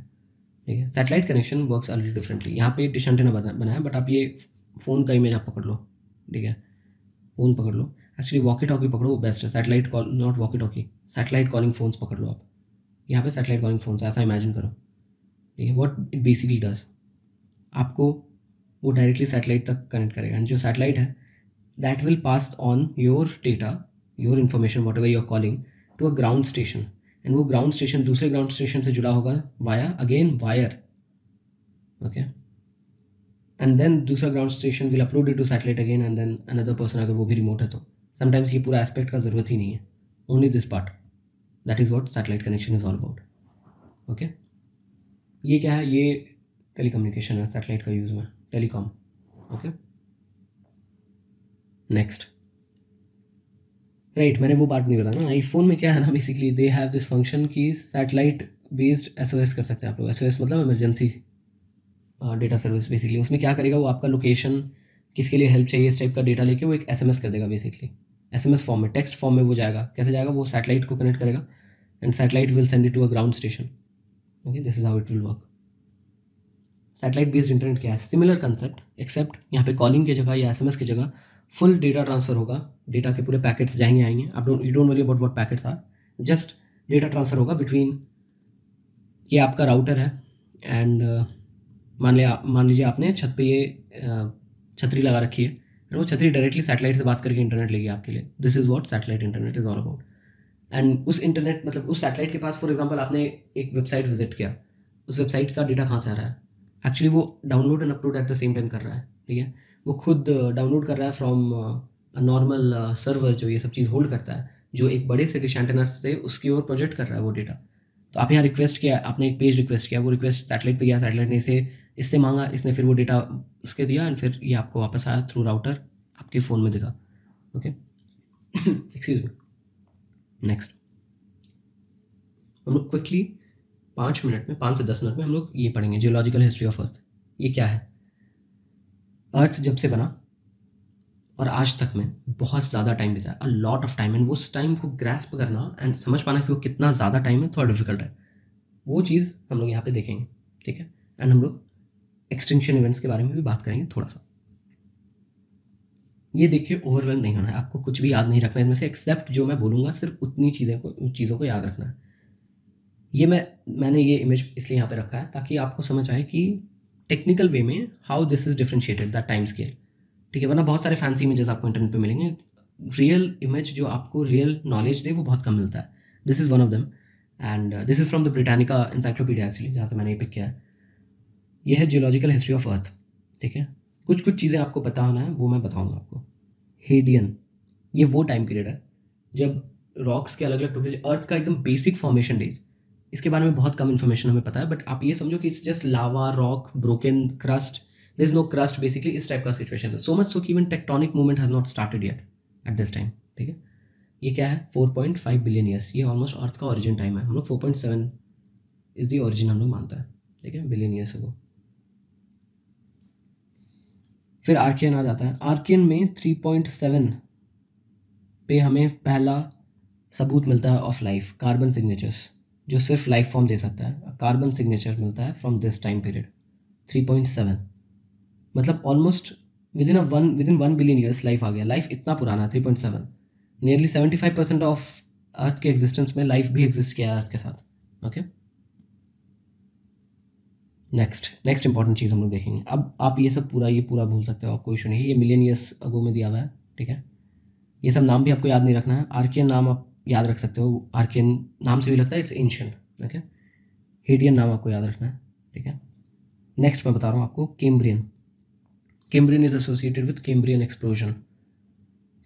Speaker 1: ठीक है, satellite connection works a little differently. यहाँ पे एक डिश एंटेना बनाया, बट आप ये फ़ोन का इमेज आप पकड़ लो। ठीक है, फ़ोन पकड़ लो, एक्चुअली वॉकी टॉकी पकड़ो, वो बेस्ट है। Satellite call, not walkie talkie, satellite calling phones पकड़ लो आप। यहाँ पे सैटेलाइट कॉलिंग फ़ोन्स ऐसा इमेजिन करो। ठीक है, व्हाट इट बेसिकली डज, आपको वो डायरेक्टली सैटेलाइट तक कनेक्ट करेगा एंड जो सैटेलाइट है that will pass on your data, your information whatever you are calling to a ground station, and वो ग्राउंड स्टेशन दूसरे ग्राउंड स्टेशन से जुड़ा होगा via again wire, okay, and then दूसरा ground station will upload it to satellite again and then another person, अगर वो भी remote है तो। समटाइम्स ये पूरा एस्पेक्ट का ज़रूरत ही नहीं है, only this part, that is what satellite connection is all about. Okay, ये क्या है, ये टेली कम्युनिकेशन है सैटेलाइट का यूज़ में, टेलीकॉम। ओके, नेक्स्ट, राइट, मैंने वो बात नहीं बताया ना। आईफोन में क्या है ना, basically they have this function कि सैटेलाइट बेस्ड एसओएस कर सकते हैं आप लोग। एसओएस मतलब इमरजेंसी डेटा सर्विस। बेसिकली उसमें क्या करेगा, वो आपका लोकेशन, किसके लिए हेल्प चाहिए, इस टाइप का डेटा लेके वो एक एसएमएस कर देगा। बेसिकली एसएमएस फॉर्म में, टेक्स्ट फॉर्म में वो जाएगा। कैसे जाएगा, वो सैटेलाइट को कनेक्ट करेगा and satellite will send it to a ground station. Okay, this is how it will work. Satellite based internet क्या है, सिमिलर कंसेप्ट, एक्सेप्ट यहाँ पे कॉलिंग की जगह या एसएमएस की जगह फुल डेटा ट्रांसफर होगा। डेटा के पूरे पैकेट्स जाएंगे आएंगे, आप you don't worry about what packets are, just data transfer होगा बिटवीन, ये आपका राउटर है एंड मान लीजिए आपने छत पे ये छतरी लगा रखी है एंड वो छतरी डायरेक्टली सैटेलाइट से बात करके इंटरनेट लेगी आपके लिए। This is what satellite internet is all about. And उस इंटरनेट मतलब उस सैटेलाइट के पास, फॉर एग्जांपल आपने एक वेबसाइट विजिट किया, उस वेबसाइट का डेटा कहाँ से आ रहा है, एक्चुअली वो download and upload at the same time कर रहा है। ठीक है, वो खुद डाउनलोड कर रहा है फ्रॉम अ नॉर्मल सर्वर जो ये सब चीज़ होल्ड करता है, जो एक बड़े से डिश एंटेना से उसकी ओर प्रोजेक्ट कर रहा है वो डेटा। तो आप यहाँ रिक्वेस्ट किया, आपने एक पेज रिक्वेस्ट किया, वो रिक्वेस्ट सैटेलाइट पे गया, सैटेलाइट ने इसे इससे मांगा, इसने फिर वो डेटा उसके दिया एंड फिर ये आपको वापस आया थ्रू राउटर, आपके फ़ोन में दिखा। Okay, excuse me. नेक्स्ट, हम लोग क्विकली 5 मिनट में, 5 से 10 मिनट में हम लोग ये पढ़ेंगे जियोलॉजिकल हिस्ट्री ऑफ अर्थ। ये क्या है, अर्थ जब से बना और आज तक में बहुत ज़्यादा टाइम बीता है, अ लॉट ऑफ टाइम, एंड उस टाइम को ग्रैस्प करना एंड समझ पाना कि वो कितना ज़्यादा टाइम है, थोड़ा डिफिकल्ट है। वो चीज़ हम लोग यहाँ पे देखेंगे। ठीक है, एंड हम लोग एक्सटिंक्शन इवेंट्स के बारे में भी बात करेंगे थोड़ा सा। ये देख के ओवरवेल्म नहीं होना है, आपको कुछ भी याद नहीं रखना है इनमें से, एक्सेप्ट जो मैं बोलूँगा सिर्फ उतनी चीज़ों को याद रखना है। ये मैंने ये इमेज इसलिए यहाँ पे रखा है ताकि आपको समझ आए कि टेक्निकल वे में how this is differentiated that time scale. ठीक है, वरना बहुत सारे फैंसी इमेजेस आपको इंटरनेट पे मिलेंगे, रियल इमेज जो आपको रियल नॉलेज दे वो बहुत कम मिलता है। This is one of them and this is from the Britannica encyclopedia actually, जहाँ से मैंने ये पिक किया है। ये है जियोलॉजिकल हिस्ट्री ऑफ अर्थ। ठीक है, कुछ चीज़ें आपको पता होना है वो मैं बताऊँगा आपको। हेडियन, ये वो टाइम पीरियड है जब रॉक्स के अलग अलग टुकड़े, अर्थ का एकदम बेसिक फॉर्मेशन डेज, इसके बारे में बहुत कम इन्फॉर्मेशन हमें पता है, बट आप ये समझो कि it's just lava, rock, broken crust, there is no crust, basically इस टाइप का सिचुएशन है। सो मच सो कि even tectonic movement has not started yet at this time. ठीक है, ये क्या है, 4.5 बिलियन ईयर्स, ये ऑलमोस्ट अर्थ का ओरिजिन टाइम है। हम लोग 4.7 इज दी ओरिजिन हम लोग मानता है। ठीक है, बिलियन ईयर्स अगो। फिर आर्कियन आ जाता है। आर्कियन में 3.7 पे हमें पहला सबूत मिलता है ऑफ लाइफ, कार्बन सिग्नेचर्स, जो सिर्फ लाइफ फॉर्म दे सकता है। कार्बन सिग्नेचर मिलता है फ्रॉम दिस टाइम पीरियड 3.7, मतलब almost within 1 billion years life आ गया। लाइफ इतना पुराना है 3.7, नियरली 75% ऑफ अर्थ के एग्जिस्टेंस में लाइफ भी एग्जिस्ट किया है अर्थ के साथ। ओके, नेक्स्ट इंपॉर्टेंट चीज़ हम लोग देखेंगे। अब आप ये पूरा भूल सकते हो, आप कोई इशू नहीं है, ये मिलियन ईयर्स अगो में दिया हुआ है। ठीक है, ये सब नाम भी आपको याद नहीं रखना है। आर्कियन नाम आप याद रख सकते हो, आर्कियन नाम से भी लगता है इट्स एंशिएंट, ओके। हेडियन नाम आपको याद रखना है, ठीक है। नेक्स्ट मैं बता रहा हूँ आपको Cambrian. Cambrian is associated with Cambrian explosion.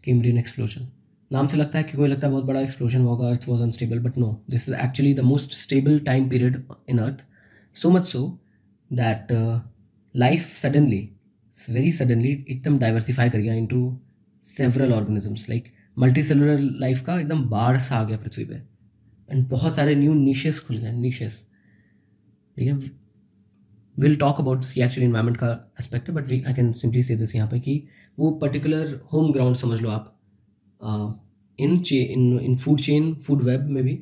Speaker 1: Cambrian explosion नाम से लगता है कि कोई लगता है बहुत बड़ा एक्सप्लोजन होगा, earth was unstable, but no, this is actually the most stable time period in earth, so much so that life suddenly, very suddenly एकदम डाइवर्सिफाई कर गया into several organisms, like multi cellular life का एकदम बाढ़ सा आ गया पृथ्वी पे, and बहुत सारे न्यू निशेस खुल गए, निशेस, ठीक है। विल टॉक अबाउट दिस, ये एक्चुअली इन्वायरमेंट का एस्पेक्ट है, बट आई कैन सिंपली से दिस यहाँ पे कि वो पर्टिकुलर होम ग्राउंड समझ लो आप इन फूड चेन, फूड वेब में भी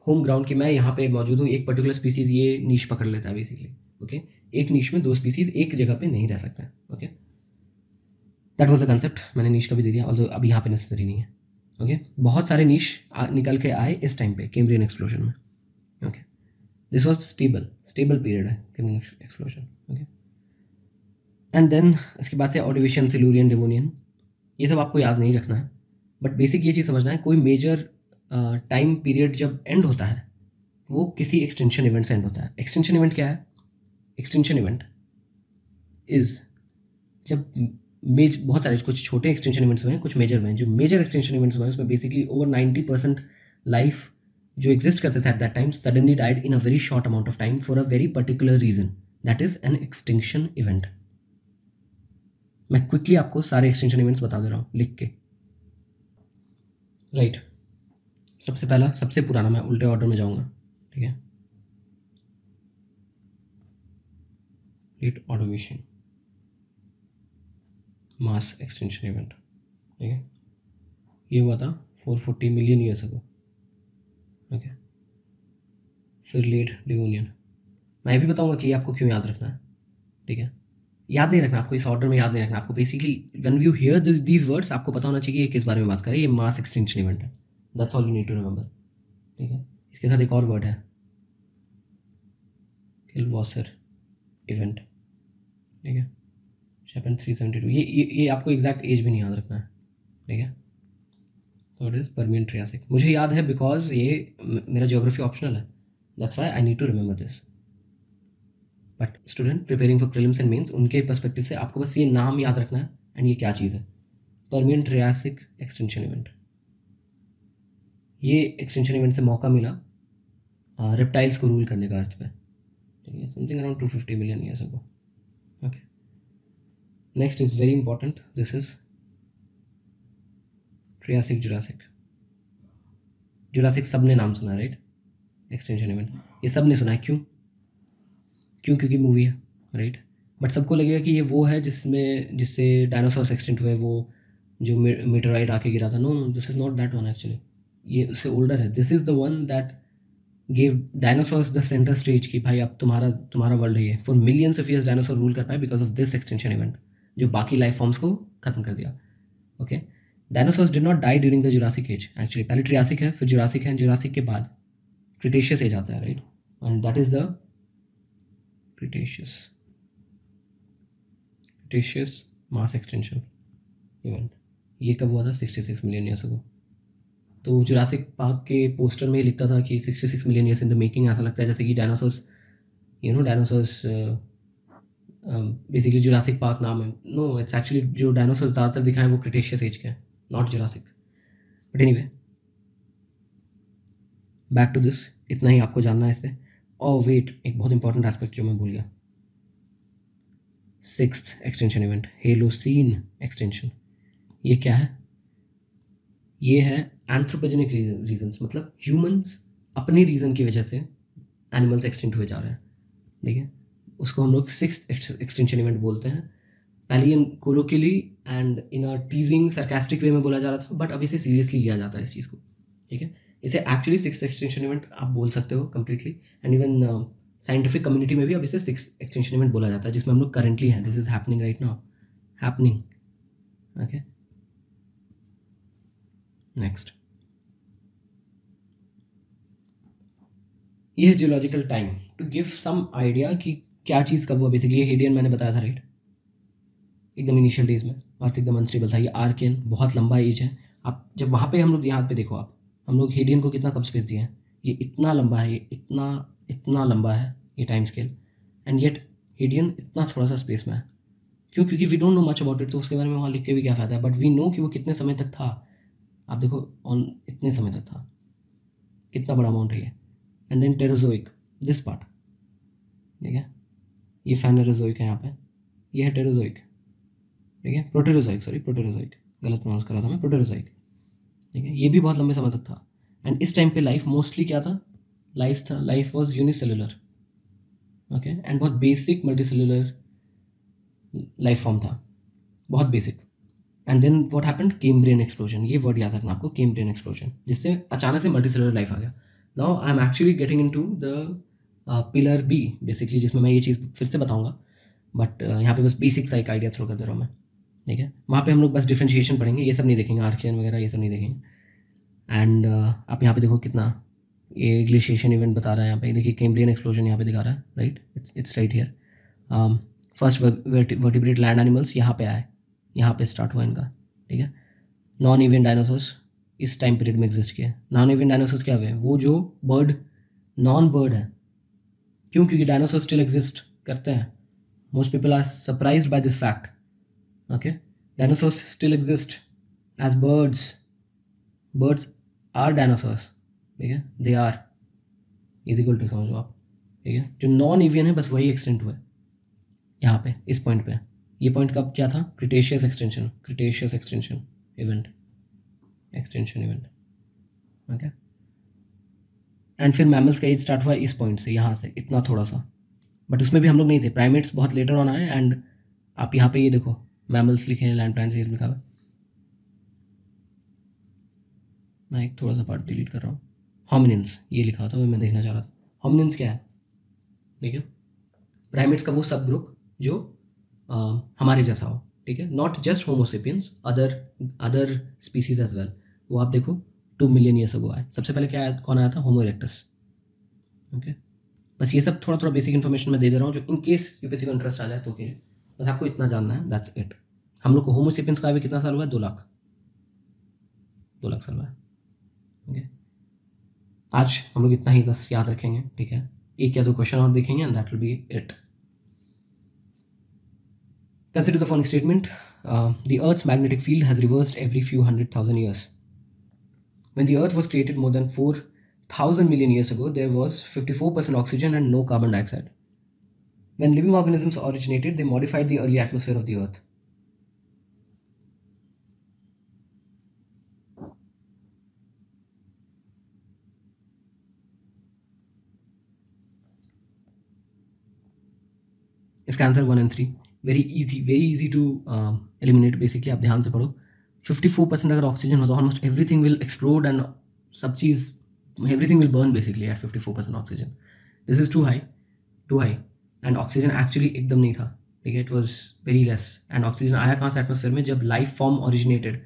Speaker 1: होम ग्राउंड की मैं यहाँ पे मौजूद हूँ, एक पर्टिकुलर स्पीसीज ये नीश पकड़ लेता है बेसिकली, ओके। एक नीश में 2 स्पीसीज एक जगह पे नहीं रह सकता है, okay. That was the concept, मैंने नीश का भी दे दिया, ऑल्दो अभी यहाँ पे नेसेसरी नहीं है, ओके। बहुत सारे नीश निकल के आए इस टाइम पे कैम्ब्रियन एक्सप्लोजन में, okay. This was stable period है Cambrian explosion, okay. And then इसके बाद से ऑर्डिविशियन, सिल्यूरियन, डेवोनियन, ये सब आपको याद नहीं रखना है, बट बेसिक ये चीज़ समझना है, कोई मेजर टाइम पीरियड जब एंड होता है वो किसी एक्सटेंशन इवेंट से एंड होता है। एक्सटेंशन इवेंट क्या है? एक्सटेंशन इवेंट इज जब बहुत सारे, कुछ छोटे एक्सटेंशन इवेंट्स हुए हैं, कुछ मेजर हुए हैं। जो मेजर एक्सटेंशन इवेंट्स हुए हैं उसमें बेसिकली ओवर 90% लाइफ जो एग्जिस्ट करते थे at that time suddenly died in a very short amount of time for a very particular reason, that is an extinction event. मैं क्विकली आपको सारे एक्सटेंशन इवेंट्स बता दे रहा हूँ लिख के, राइट। सबसे पहला, सबसे पुराना, मैं उल्टे ऑर्डर में जाऊँगा, ठीक है। लेट ऑर्डोविशन मास एक्सटेंशन इवेंट, ठीक है। ये हुआ था 440 मिलियन ईयर्स अगो, ओके। फिर लेट डिवोनियन, मैं भी बताऊंगा कि आपको क्यों याद रखना है, ठीक है। याद नहीं रखना आपको, इस ऑर्डर में याद नहीं रखना आपको। Basically when you here these words आपको पता होना चाहिए कि ये किस बारे में बात कर रहे हैं। ये मास एक्सटेंशन इवेंट है, that's all you need to remember, ठीक है। इसके साथ एक और वर्ड है, किल्वॉसर इवेंट, ठीक है। शैपन 372, ये आपको एग्जैक्ट एज भी नहीं याद रखना है, ठीक है। तो इट इज़ परमियन ट्रियासिक, मुझे याद है बिकॉज ये मेरा ज्योग्राफी ऑप्शनल है, that's why I need to remember this. But student preparing for prelims and mains, उनके पर्सपेक्टिव से आपको बस ये नाम याद रखना है एंड ये क्या चीज़ है। परमियन ट्रियासिक एक्सटेंशन इवेंट, ये एक्सटेंशन इवेंट से मौका मिला रेप्टाइल्स को रूल करने का अर्थ पे, ठीक है। Something around 250 million years ago, okay. Next is very important, this is Triassic Jurassic. Jurassic सबने नाम सुना, राइट। एक्सटेंशन इवेंट ये सब ने सुना है, क्यों? क्योंकि मूवी है, राइट। बट सबको लगेगा कि ये वो है जिससे डायनासोर्स एक्सटेंट हुए, वो जो मीटरराइट आके गिरा था। No, this is not that one actually, ये उससे ओल्डर है। This is the one that gave dinosaurs the centre stage की भाई अब तुम्हारा वर्ल्ड है ये। For millions of years dinosaur rule कर पाए because of this extinction event, जो बाकी लाइफ फॉर्म्स को खत्म कर दिया, okay. Dinosaurs did not die during the Jurassic age, actually पहले ट्रियासिक है, फिर जुरासिक है, जुरासिक के बाद क्रिटेशियस एज आता है, right. And that is the Cretaceous mass extinction event. ये कब हुआ था? 66 मिलियन ईयर्स अगो। तो जुरासिक पार्क के पोस्टर में लिखता था कि 66 million years in the making. ऐसा लगता है जैसे कि dinosaurs, dinosaurs basically Jurassic Park नाम है। नो, इट्स एक्चुअली जो डायनासोर्स ज़्यादातर दिखाए वो क्रिटेशियस एज के हैं, not Jurassic. But anyway, back to this, इतना ही आपको जानना है इससे। और वेट, एक बहुत इंपॉर्टेंट एस्पेक्ट जो मैं भूल गया, 6th एक्सटेंशन इवेंट, हेलोसीन एक्सटेंशन। ये क्या है? ये है एंथ्रोपोजेनिक रीजंस, मतलब ह्यूमंस अपनी रीज़न की वजह से एनिमल्स एक्सटेंट हुए जा रहे हैं, ठीक है। उसको हम लोग 6th एक्सटेंशन इवेंट बोलते हैं। पहले ये कोलोकियली एंड इन अ टीजिंग सरकास्टिक वे में बोला जा रहा था, बट अब इसे सीरियसली लिया जाता है इस चीज़ को, ठीक है। इसे एक्चुअली 6th एक्सटेंशन इवेंट आप बोल सकते हो completely, and even scientific community में भी अब इसे 6th एक्सटेंशन इवेंट बोला जाता है, जिसमें हम लोग करेंटली हैं। This is happening right now, happening, okay. Next, ये है geological time, to give some idea कि क्या चीज़ कब हुआ। बेसिकली ये हेडियन मैंने बताया था, राइट। एकदम इनिशियल डेज में अर्थ एकदम अनस्टेबल था। ये आर्कियन बहुत लंबा एज है, आप जब वहाँ पे हम लोग यहाँ पे देखो, आप हम लोग हेडियन को कितना कम स्पेस दिए हैं, ये इतना लंबा है, ये इतना लंबा है ये time scale, and yet Hadean इतना थोड़ा सा स्पेस में है। क्यों? क्योंकि we don't know much about it, तो उसके बारे में वहाँ लिख के भी क्या फ़ायदा है, बट वी नो कि वो कितने समय तक था। आप देखो ऑन इतने समय तक था, कितना बड़ा अमाउंट है ये। एंड देन टेरोजोइक, दिस पार्ट, ठीक है, ये फेनोरोजोइक है यहाँ पे, ये है टेरोजोइक, ठीक है, प्रोटेरोजोइक, सॉरी प्रोटेरोजोइक, गलत प्रोनाउंस करा था मैं, प्रोटेरोजोइक, ठीक है, ये भी बहुत लंबे समय तक था। एंड इस टाइम पे लाइफ मोस्टली क्या था, life was unicellular, okay, and बहुत बेसिक मल्टीसेलुलर लाइफ फॉर्म था, बहुत basic. And then what happened, Cambrian explosion, ये वर्ड याद रखना आपको, कैम्ब्रियन एक्सप्लोजन, जिससे अचानक से मल्टीसेलुलर लाइफ आ गया। Now I am actually getting into the pillar B basically, जिसमें मैं ये चीज़ फिर से बताऊंगा, बट यहाँ पे बस बेसिक सा एक आइडिया थ्रो कर दे रहा हूँ मैं, ठीक है। वहाँ पे हम लोग बस डिफ्रेंशिएशन पढ़ेंगे, ये सब नहीं देखेंगे, आर्कियन वगैरह ये सब नहीं देखेंगे। एंड आप यहाँ पे देखो कितना ये ग्लेशिएशन इवेंट बता रहा है, यहाँ पे देखिए कैम्ब्रियन एक्सप्लोजन यहाँ पे दिखा रहा है, right, it's right here. First vertebrate land animals यहाँ पे आए, यहाँ पे स्टार्ट हुआ इनका, ठीक है। नॉन इवेंट डायनासोर्स इस टाइम पीरियड में एग्जिस्ट किए। नॉन इवेंट डायनासोर्स क्या हुए, वो जो बर्ड नॉन बर्ड है। क्यों? क्योंकि डायनासोर स्टिल एग्जिस्ट करते हैं। Most people are surprised by this fact, okay. Dinosaurs still exist as birds, birds are dinosaurs, ठीक है, they are is equal to, समझो आप, ठीक है। जो नॉन एवियन है बस वही एक्सटेंट हुआ है यहाँ पे, इस पॉइंट पे। ये पॉइंट कब क्या था, Cretaceous extension event, okay. And फिर मैमल्स का एज स्टार्ट हुआ इस पॉइंट से, यहाँ से इतना थोड़ा सा, बट उसमें भी हम लोग नहीं थे, प्राइमेट्स बहुत लेटर ऑन आए। एंड आप यहाँ पे ये देखो मैमल्स लिखे हैं, लैंड प्लांट्स ये लिखा हुआ है, मैं एक थोड़ा सा पार्ट डिलीट कर रहा हूँ। होमिनिन्स ये लिखा था, वो मैं देखना चाह रहा था। होमिनिन्स क्या है, ठीक है, प्राइमेट्स का वो सब ग्रुप जो हमारे जैसा हो, ठीक है, not just homo sapiens, other species as well. वो आप देखो 2 मिलियन ईयर्स अगो आए। सबसे पहले क्या आया, कौन आया था, होमो इरेक्टस, ओके। बस ये सब थोड़ा थोड़ा बेसिक इन्फॉर्मेशन मैं दे दे रहा हूँ, जो इन केस यूपीएससी को इंटरेस्ट आ जाए तो ओके, बस आपको इतना जानना है, दैट्स इट। हम लोग को होमोसेपियंस का भी कितना साल हुआ है, 2 लाख साल हुआ है, ओके। आज हम लोग इतना ही बस याद रखेंगे, ठीक है। एक या दो क्वेश्चन और देखेंगे and that will be it. Consider the following statement. The Earth's magnetic field has reversed every few 100,000 years. When the Earth was created more than 4,000 million years ago, there was 54% oxygen and no carbon dioxide. When living organisms originated, they modified the early atmosphere of the Earth. इसका answer 1 and 3, very easy to eliminate. Basically आप ध्यान से पढ़ो, 54% अगर oxygen हो तो almost everything will explode and सब चीज़, everything will burn basically at 54% oxygen. This is too high and oxygen actually एकदम नहीं था, ठीक है, it was very less. And oxygen आया कहाँ से एटमोसफेयर में, जब लाइफ फॉर्म ओरिजिनेटेड,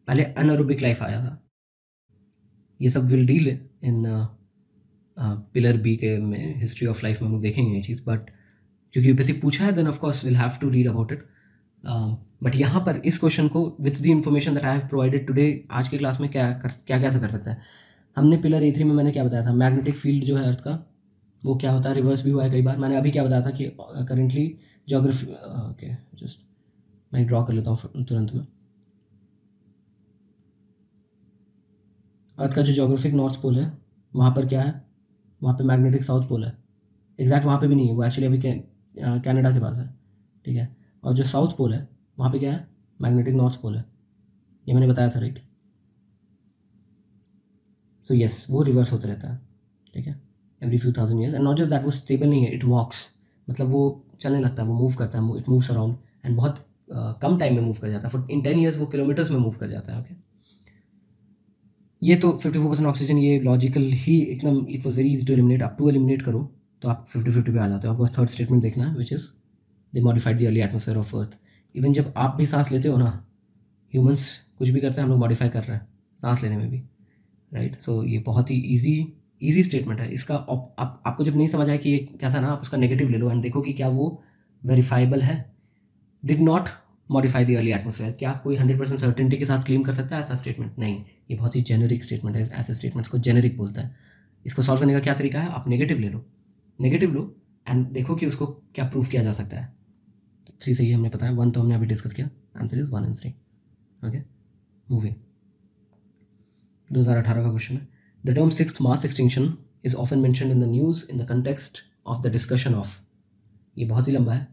Speaker 1: पहले अनएरोबिक लाइफ आया था। ये सब will deal in pillar B के में, हिस्ट्री ऑफ लाइफ में हम लोग देखेंगे ये चीज़, बट क्योंकि यूपीएससी पूछा है then of course will have to read about it. But यहाँ पर इस क्वेश्चन को with the information that I have provided today, आज की क्लास में क्या कैसे कर सकता है। हमने पिलर A3 में मैंने क्या बताया था, मैग्नेटिक फील्ड जो है अर्थ का वो क्या होता है, रिवर्स भी हुआ है कई बार। मैंने अभी क्या बताया था कि करेंटली ज्योग्राफी, ओके जस्ट मैं ड्रॉ कर लेता हूँ तुरंत में। अर्थ का जो ज्योग्राफिक नॉर्थ पोल है वहाँ पर क्या है, वहाँ पे मैग्नेटिक साउथ पोल है। एग्जैक्ट वहाँ पे भी नहीं है, वो एक्चुअली अभी कनाडा के पास है, ठीक है। और जो साउथ पोल है वहाँ पे क्या है, मैग्नेटिक नॉर्थ पोल है, ये मैंने बताया था, राइट। सो यस, वो रिवर्स होता रहता है, ठीक है, every few thousand years. And not just that, वो स्टेबल नहीं है, इट वॉक्स, मतलब वो चलने लगता है, वो मूव करता है, इट मूव्स अराउंड एंड बहुत कम टाइम में मूव कर जाता है। इन 10 ईयर्स वो किलोमीटर्स में मूव कर जाता है, ओके। ये तो 54% ऑक्सीजन, ये लॉजिकल ही एकदम, it was very easy to eliminate. आप 2 एलिमिनेट करो तो आप 50-50 पे आ जाते हो। आपको थर्ड स्टेटमेंट देखना है, which is they modified the early atmosphere of earth. Even जब आप भी सांस लेते हो ना, ह्यूमंस कुछ भी करते हैं, हम लोग मॉडिफाई कर रहे हैं सांस लेने में भी, राइट। सो ये बहुत ही ईजी स्टेटमेंट है। इसका आपको जब नहीं समझ आए कि ये कैसा ना, आप उसका नेगेटिव ले लो एंड देखो कि क्या वो वेरीफाइबल है। Did not modify the early atmosphere. क्या कोई 100% सर्टेनिटी के साथ क्लेम कर सकता है ऐसा स्टेटमेंट? नहीं, ये बहुत ही जेनरिक स्टेटमेंट है। ऐसे स्टेटमेंट्स को जेनरिक बोलता है। इसको सॉल्व करने का क्या तरीका है? आप नेगेटिव लो एंड देखो कि उसको क्या प्रूफ किया जा सकता है। 3 सही हमने पता है, 1 तो हमने अभी डिस्कस किया। Answer is 1 and 3। Okay, moving. 2018 का क्वेश्चन है, the term sixth mass extinction is often mentioned in the news in the context of the discussion of. ये बहुत ही लंबा है,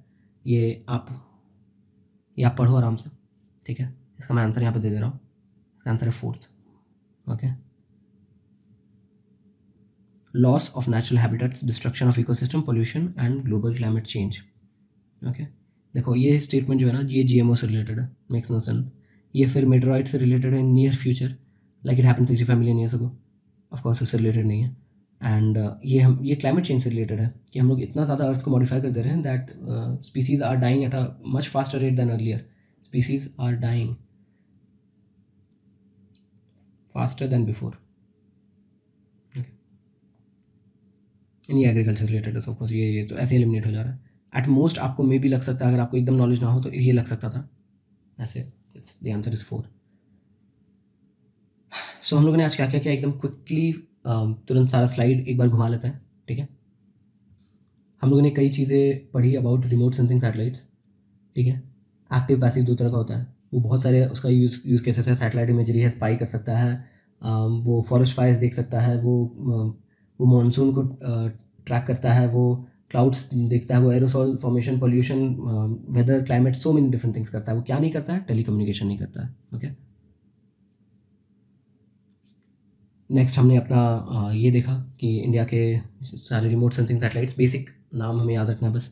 Speaker 1: ये आप पढ़ो आराम से, ठीक है। इसका मैं आंसर यहाँ पे दे दे रहा हूँ। इसका आंसर है 4th। Okay, loss of natural habitats, destruction of ecosystem, pollution and global climate change. Okay, देखो ये स्टेटमेंट जो है ना, ये GMO से रिलेटेड है, मेक्स नो सेंस। ये फिर मेटेरॉइड से रिलेटेड है, near future, like it happen 65 million years ago. Of course इससे रिलेटेड नहीं है। एंड ये क्लाइमेट चेंज से रिलेटेड है कि हम लोग इतना ज़्यादा अर्थ को मॉडिफाई कर दे रहे हैं that species are dying at a much faster rate than earlier. Species are dying faster than before. ये एग्रीकल्चर रिलेटेड है, ऑफकोर्स ये तो ऐसे एलिमिनेट हो जा रहा है। एट मोस्ट आपको मे भी लग सकता है, अगर आपको एकदम नॉलेज ना हो तो ये लग सकता था ऐसे। It's the answer is 4। सो हम लोगों ने आज क्या क्या किया, एकदम क्विकली तुरंत सारा स्लाइड एक बार घुमा लेते हैं, ठीक है। हम लोगों ने कई चीज़ें पढ़ी अबाउट रिमोट सेंसिंग सैटेलाइट्स, ठीक है। एक्टिव पैसिव 2 तरह का होता है, वो बहुत सारे उसका यूज़ केसेस है। सैटेलाइट इमेजरी है, स्पाई कर सकता है, वो फॉरेस्ट फायर्स देख सकता है, वो मॉनसून को ट्रैक करता है, वो क्लाउड्स देखता है, वो aerosol formation, pollution, weather, climate, so many different things करता है। वो क्या नहीं करता है? टेलीकम्युनिकेशन नहीं करता है। ओके, नेक्स्ट हमने अपना ये देखा कि इंडिया के सारे रिमोट सेंसिंग सैटेलाइट्स, बेसिक नाम हमें याद रखना है बस।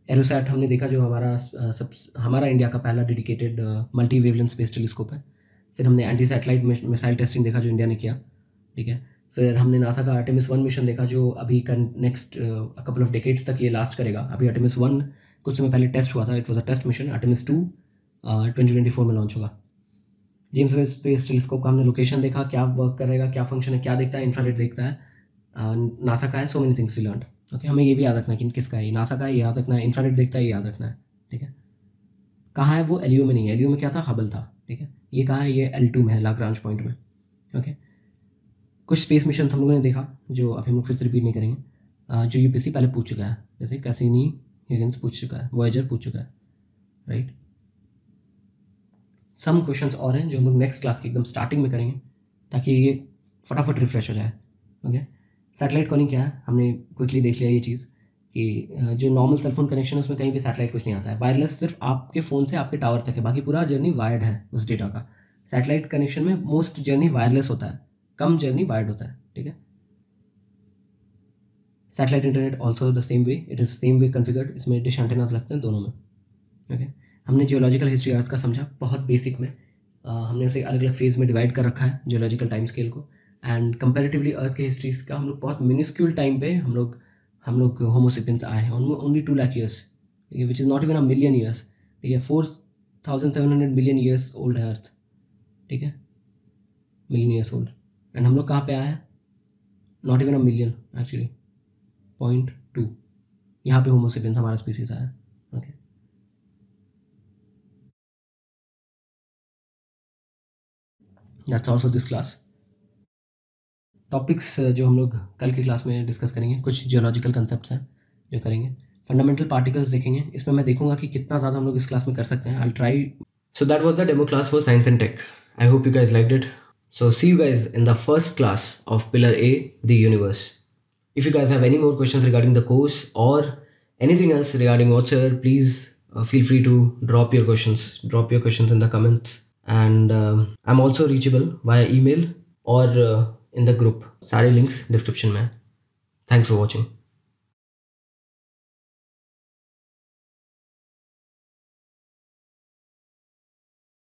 Speaker 1: एरोसैट हमने देखा जो हमारा इंडिया का पहला dedicated multi wavelength space telescope है। फिर हमने एंटी सैटेलाइट मिसाइल टेस्टिंग देखा जो इंडिया ने किया, ठीक है। फिर हमने नासा का आर्टेमिस 1 मिशन देखा जो अभी का नेक्स्ट कपल ऑफ डेकेड्स तक ये लास्ट करेगा। अभी आर्टेमिस 1 कुछ समय पहले टेस्ट हुआ था, it was a test mission. Artemis 2 2024 में लॉन्च होगा। जेम्स वेब स्पेस टेलीस्कोप का हमने लोकेशन देखा, क्या वर्क करेगा, क्या फंक्शन है, क्या देखता है, इंफ्रारेड देखता है, नासा का है। So many things we learn. Okay, हमें ये भी याद रखना है कि किसका है, नासा का है, ये याद रखना है, इंफ्रारेड देखता है, ये याद रखना है, ठीक है। कहाँ है वो? एलईओ में नहीं है। एलईओ में क्या था? हबल था, ठीक है। ये कहाँ है? ये L2 में है, लाग्रांज पॉइंट में। ओके, कुछ स्पेस मिशन हम लोगों ने देखा जो अभी हम लोग फिर से रिपीट नहीं करेंगे, जो यूपीएससी पहले पूछ चुका है, जैसे कैसिनी हिगिंस पूछ चुका है, वॉयेजर पूछ चुका है, राइट। सम क्वेश्चंस और हैं जो हम लोग नेक्स्ट क्लास के एकदम स्टार्टिंग में करेंगे ताकि ये फटाफट रिफ्रेश हो जाए। ओके, सैटेलाइट कॉलिंग क्या है हमने क्विकली देख लिया ये चीज़ कि जो नॉर्मल सेलफोन कनेक्शन है उसमें कहीं भी सैटेलाइट कुछ नहीं आता है। वायरलेस सिर्फ आपके फ़ोन से आपके टावर तक है, बाकी पूरा जर्नी वायर्ड है उस डेटा का। सैटेलाइट कनेक्शन में मोस्ट जर्नी वायरलेस होता है, कम जर्नी वायर्ड होता है, ठीक है। Satellite internet also the same way, it is same way configured. इसमें डिश एंटेनास लगते हैं दोनों में। ओके, हमने जियोलॉजिकल हिस्ट्री अर्थ का समझा बहुत बेसिक में। हमने उसे अलग अलग फेज़ में डिवाइड कर रखा है जियोलॉजिकल टाइम स्केल को। एंड कंपैरेटिवली अर्थ के हिस्ट्रीज का हम लोग बहुत मिनिस्क्यूल टाइम पे हम लोग होमोसेपियंस आए हैं, ओनली 2 लाख ईयर्स, ठीक है, which is not even a million years, ठीक है। 4700 मिलियन ईयर्स ओल्ड है अर्थ, ठीक है, मिलियन ईयर्स ओल्ड। एंड हम लोग कहाँ पे आए हैं? Not even a million actually, 0.2। यहाँ पे होमोसेपियंस हमारा स्पीसीज आया। Okay, that's all for this class. Topics जो हम लोग कल की क्लास में डिस्कस करेंगे, कुछ जियोलॉजिकल कंसेप्ट्स हैं जो करेंगे। फंडामेंटल पार्टिकल्स देखेंगे, इसमें मैं देखूंगा कि कितना ज़्यादा हम लोग इस क्लास में कर सकते हैं। I try. So that was the demo class for science and tech. I hope you guys liked it. So see you guys in the first class of pillar A, the universe. If you guys have any more questions regarding the course or anything else regarding whatsoever, please feel free to drop your questions. Drop your questions in the comments. And I'm also reachable via email or in the group. सारे links description में. Thanks for watching.